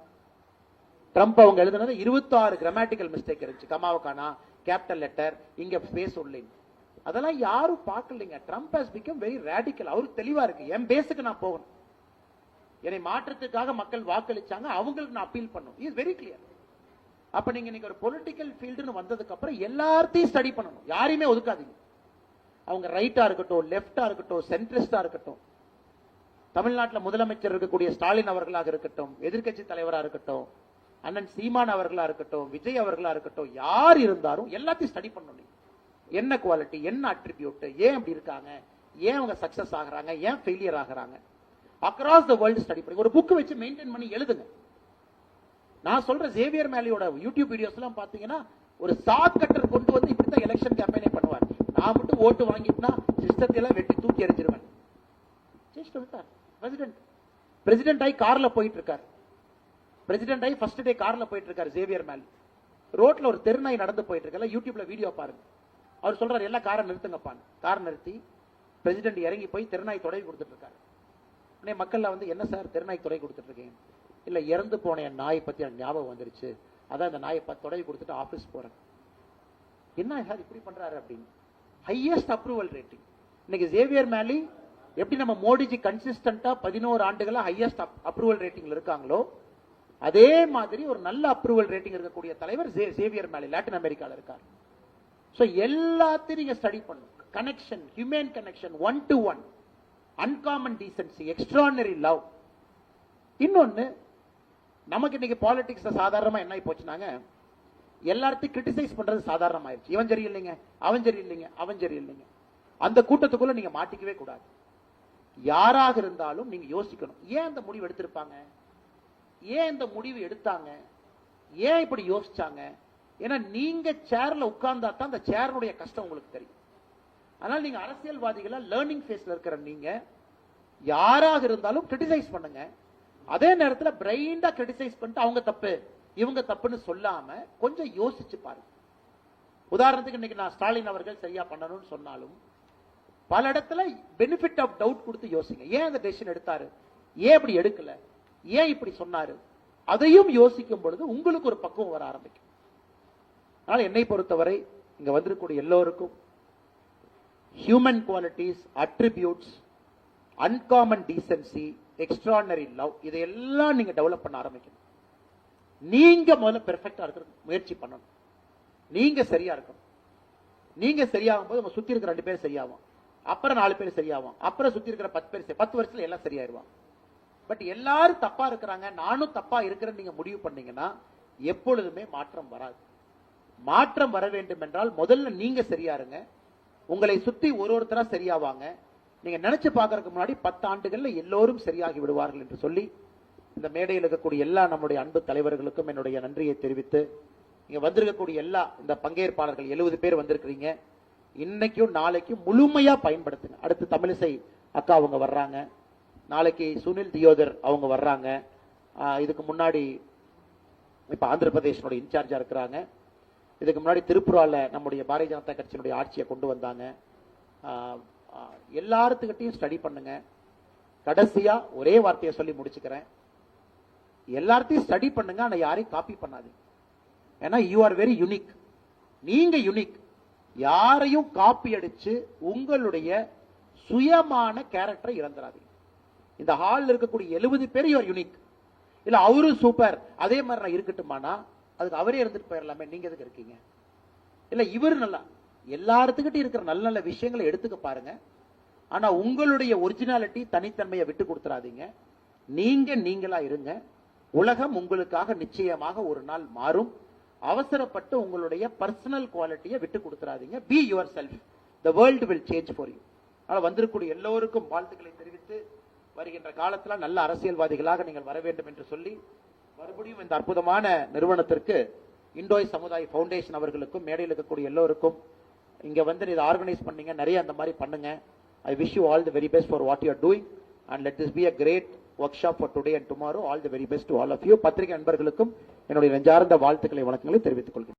ட்ரம்ப் அவங்க எழுதினது 26 கிராமட்டிக்கல் மிஸ்டேக் இருந்துச்சு. கமாவுக்கானா கேபிட்டல் லெட்டர், இங்க ஸ்பேஸ் உள்ளின், அதெல்லாம் யாரும் பார்க்கலைங்க. Trump has become very radical. அவருக்கு தெளிவா இருக்கு, என் பேஸுக்கு நான் போகணும், என்னை மாற்றத்துக்காக மக்கள் வாக்களிச்சாங்க, அவங்களுக்கு நான் அப்பீல் பண்ணணும். Is very clear. அப்ப நீங்க இன்னைக்கு ஒரு பொலிட்டிக்கல் ஃபீல்டுன்னு வந்ததுக்கு அப்புறம் எல்லாத்தையும் ஸ்டடி பண்ணணும், யாரையுமே ஒதுக்காதீங்க. அவங்க ரைட்டா இருக்கட்டும், லெப்டா இருக்கட்டும், சென்ட்ரிஸ்டா இருக்கட்டும், தமிழ்நாட்டில் முதலமைச்சர் இருக்கக்கூடிய ஸ்டாலின் அவர்களாக இருக்கட்டும், எதிர்கட்சி தலைவராக இருக்கட்டும், அண்ணன் சீமான் அவர்களா இருக்கட்டும், விஜய் அவர்களா இருக்கட்டும், யார் இருந்தாலும் எல்லாத்தையும் ஸ்டடி பண்ணணும். என்ன குவாலிட்டி, என்ன அட்ரிபியூட், ஏன் அப்படி இருக்காங்க, ஏன் அவங்க சக்சஸ் ஆகுறாங்க, ஏன் ஃபெயிலியர் ஆகுறாங்க, அக்ராஸ் த வேர்ல்டு ஸ்டடி பண்ணி ஒரு புக் வச்சு மெயின்டைன் பண்ணி எழுதுங்க. நான் சொல்ற சேவியர் மேலியோட யூடியூப் வீடியோஸ் எல்லாம் பாத்தீங்கன்னா ஒரு சாக் கட்டர் கொண்டு வந்து இப்படித்தான் எலெக்ஷன் கேம்பெயினே பண்ணுவார். நான் மட்டும் ஓட்டு வாங்கிட்டுனா சிஸ்டத்தை எல்லாம் வெட்டி தூக்கி எறிஞ்சிருவேன். பிரசிடென்ட் ஆகி கார்ல போயிட்டு இருக்காரு, பிரசிடென்ட் ஆகி ஃபர்ஸ்ட் டே கார்ல போயிட்டு இருக்காரு சேவியர் மேலி. ரோட்ல ஒரு தெருநாய் நடந்து போயிட்டு இருக்கல, யூடியூப்ல வீடியோ பாருங்க. அவர் சொல்றாரு எல்லாம் காரை நிறுத்துங்கப்பான்னு. கார் நிறுத்தி பிரசிடென்ட் இறங்கி போய் தெருநாய் தொடை கொடுத்துட்டு இருக்காரு. மக்கள்ல வந்து என்ன சார் தெருநாய் தொடை கொடுத்துட்டு இருக்கீங்க? இல்ல இறந்து போன என் நாயை பத்தி எனக்கு ஞாபகம் வந்துருச்சு, அதான் அந்த நாயை தொடை கொடுத்துட்டு ஆபீஸ் போறேன். என்ன சார் இப்படி பண்றாரு அப்படின்னு. ஹையஸ்ட் அப்ரூவல் ரேட்டிங் இன்னைக்கு சேவியர் மேலி. எப்படி நம்ம மோடிஜி கன்சிஸ்டன்டா 11 ஆண்டுகளா ஹையஸ்ட் அப்ரூவல் ரேட்டிங்ல இருக்காங்களோ, அதே மாதிரி ஒரு நல்ல அப்ரூவல் ரேட்டிங் இருக்கக்கூடிய தலைவர் சேவியர் மேலி லாட்டின் அமெரிக்கால இருக்காரு. சோ எல்லாத்தையும் நீங்க ஸ்டடி பண்ணுங்க. Connection, human connection, one to one, uncommon decency, extraordinary love. இன்னொன்னு, நமக்கு இன்னைக்கு பாலிடிக்ஸ் சாதாரணமா என்ன போச்சுனாங்க, எல்லாத்தையும் கிரிட்டிசைஸ் பண்றது சாதாரணமா ஆயிடுச்சு. இவன் சரி இல்லைங்க, அவன் சரி இல்லைங்க, அவன் சரி இல்லைங்க. அந்த கூட்டத்துக்குள்ள நீங்க மாட்டிக்கவே கூடாது. யாராக இருந்தாலும் நீங்க யோசிக்கணும், ஏன் இந்த முடிவு எடுத்திருப்பாங்க, ஏன் இந்த முடிவு எடுத்தாங்க, ஏன் இப்படி யோசிச்சாங்க. ஏன்னா நீங்க சேர்ல உட்கார்ந்தா தான் அந்த சேருடைய கஷ்டம் உங்களுக்கு தெரியும். அதனால நீங்க அரசியல்வாதிகளா லேர்னிங் ஃபேஸ்ல இருக்கிற நீங்க யாராக இருந்தாலும் கிரிட்டிசைஸ் பண்ணுங்க. அதே நேரத்தில் பிரைண்டா கிரிட்டிசைஸ் பண்ணிட்டு அவங்க தப்பு இவங்க தப்புன்னு சொல்லாம கொஞ்சம் யோசிச்சு பாருங்க. உதாரணத்துக்கு இன்னைக்கு நான் ஸ்டாலின் அவர்கள் சரியா பண்ணணும்னு சொன்னாலும் பல இடத்துல பெனிஃபிட் ஆஃப் டவுட் கொடுத்து யோசிங்க. ஏன் அந்த டெசிஷன் எடுத்தாரு, ஏன் இப்படி எடுக்கல, ஏன் இப்படி சொன்னாரு, அதையும் யோசிக்கும் பொழுது உங்களுக்கு ஒரு பக்குவம் வர ஆரம்பிக்கும். அதனால என்னை பொறுத்தவரை இங்க வந்திருக்கக்கூடிய எல்லோருக்கும் human qualities, attributes, uncommon decency, extraordinary love, இதையெல்லாம் நீங்க டெவலப் பண்ண ஆரம்பிக்கணும். நீங்க முதல்ல பெர்ஃபெக்டா இருக்க முயற்சி பண்ணணும். நீங்க சரியா இருக்கணும். நீங்க சரியாகும் போது உங்க சுத்தி இருக்கிற 2 பேர் சரியாகும், அப்புறம் 4 பேர் சரியாகும், அப்புறம் சுத்தி இருக்கிற 10 பேர், 10 வருஷத்துல எல்லாம் சரியாயிருவாங்க. பட் எல்லாரும் தப்பா இருக்கிறாங்க, நானும் தப்பா இருக்கிறேன்னு நீங்க முடிவு பண்ணீங்கன்னா எப்பொழுதுமே மாற்றம் வராது. மாற்றம் வர வேண்டும் என்றால் முதல்ல நீங்க சரியா இருங்க. உங்களை சுத்தி ஒருத்தரா சரியாவாங்க. நீங்க நினைச்சு பாக்குறதுக்கு முன்னாடி 10 ஆண்டுகள்ல எல்லோரும் சரியாகி விடுவார்கள் என்று சொல்லி இந்த மேடையில் இருக்கக்கூடிய எல்லா நம்முடைய அன்பு தலைவர்களுக்கும் என்னுடைய நன்றியை தெரிவித்து, இங்க வந்திருக்கக்கூடிய எல்லா இந்த பங்கேற்பாளர்கள் 70 பேர் வந்திருக்கிறீங்க. இன்னைக்கும் நாளைக்கும் முழுமையா பயன்படுத்துங்க. அடுத்து தமிழிசை அக்கா அவங்க வர்றாங்க, நாளைக்கு சுனில் தியோதர் அவங்க வர்றாங்க, இதுக்கு முன்னாடி இப்ப ஆந்திர பிரதேசனுடைய இன்சார்ஜா இருக்கிறாங்க, இதுக்கு முன்னாடி திருப்புரால நம்முடைய பாரதிய ஜனதா கட்சியினுடைய ஆட்சியை கொண்டு வந்தாங்க. எல்லாத்துக்கிட்டையும் ஸ்டடி பண்ணுங்க. கடைசியா ஒரே வார்த்தையை சொல்லி முடிச்சுக்கிறேன், எல்லாத்தையும் ஸ்டடி பண்ணுங்க, ஆனா யாரையும் காப்பி பண்ணாதீங்க. ஏன்னா யூ ஆர் வெரி யூனிக், நீங்க யூனிக். யாரையும் காப்பி அடிச்சு உங்களுடைய சுயமான கேரக்டரை இழந்துடாதீங்க. இந்த ஹால்ல இருக்கக்கூடிய 70 பேர் யூஆர் யூனிக். இல்ல அவரும் சூப்பர் அதே மாதிரி நான் இருக்கட்டுமானா அதுக்கு அவரே இருந்துட்டு போயிடலாமே, நீங்க எதுக்கு இருக்கீங்க? இல்ல இவர் நல்லா எல்லாத்துக்கிட்ட இருக்கிற நல்ல நல்ல விஷயங்களை எடுத்துக்க பாருங்க. ஆனா உங்களுடைய ஒரிஜினாலிட்டி தனித்தன்மையை விட்டு கொடுத்துறாதீங்க. நீங்க நீங்களா இருங்க. உலகம் உங்களுக்காக நிச்சயமாக ஒரு நாள் மாறும். அவசரப்பட்டு உங்களுடைய பர்சனல் குவாலிட்டியை விட்டு கொடுத்துறாதீங்க. Be yourself. The world will change for you. அதனால வந்திருக்கக்கூடிய எல்லோருக்கும் வாழ்த்துக்களை தெரிவித்து வருகின்ற காலத்துல நல்ல அரசியல்வாதிகளாக நீங்கள் வர வேண்டும் என்று சொல்லி மறுபடியும் இந்த அற்புதமான நிறுவனத்திற்கு இண்டோய் சமுதாய ஃபவுண்டேஷன் அவர்களுக்கும் மேடையில் இருக்கக்கூடிய எல்லோருக்கும் இங்க வந்து இதை ஆர்கனைஸ் பண்ணீங்க, நிறைய அந்த மாதிரி பண்ணுங்க. I wish you all the very best for what you are doing and let this be a great workshop for today and tomorrow. All the very best to all of you. பத்திரிகை நண்பர்களுக்கும் என்னுடைய நெஞ்சார்ந்த வாழ்த்துக்களை வணக்கங்களை தெரிவித்துக் கொள்கிறேன்.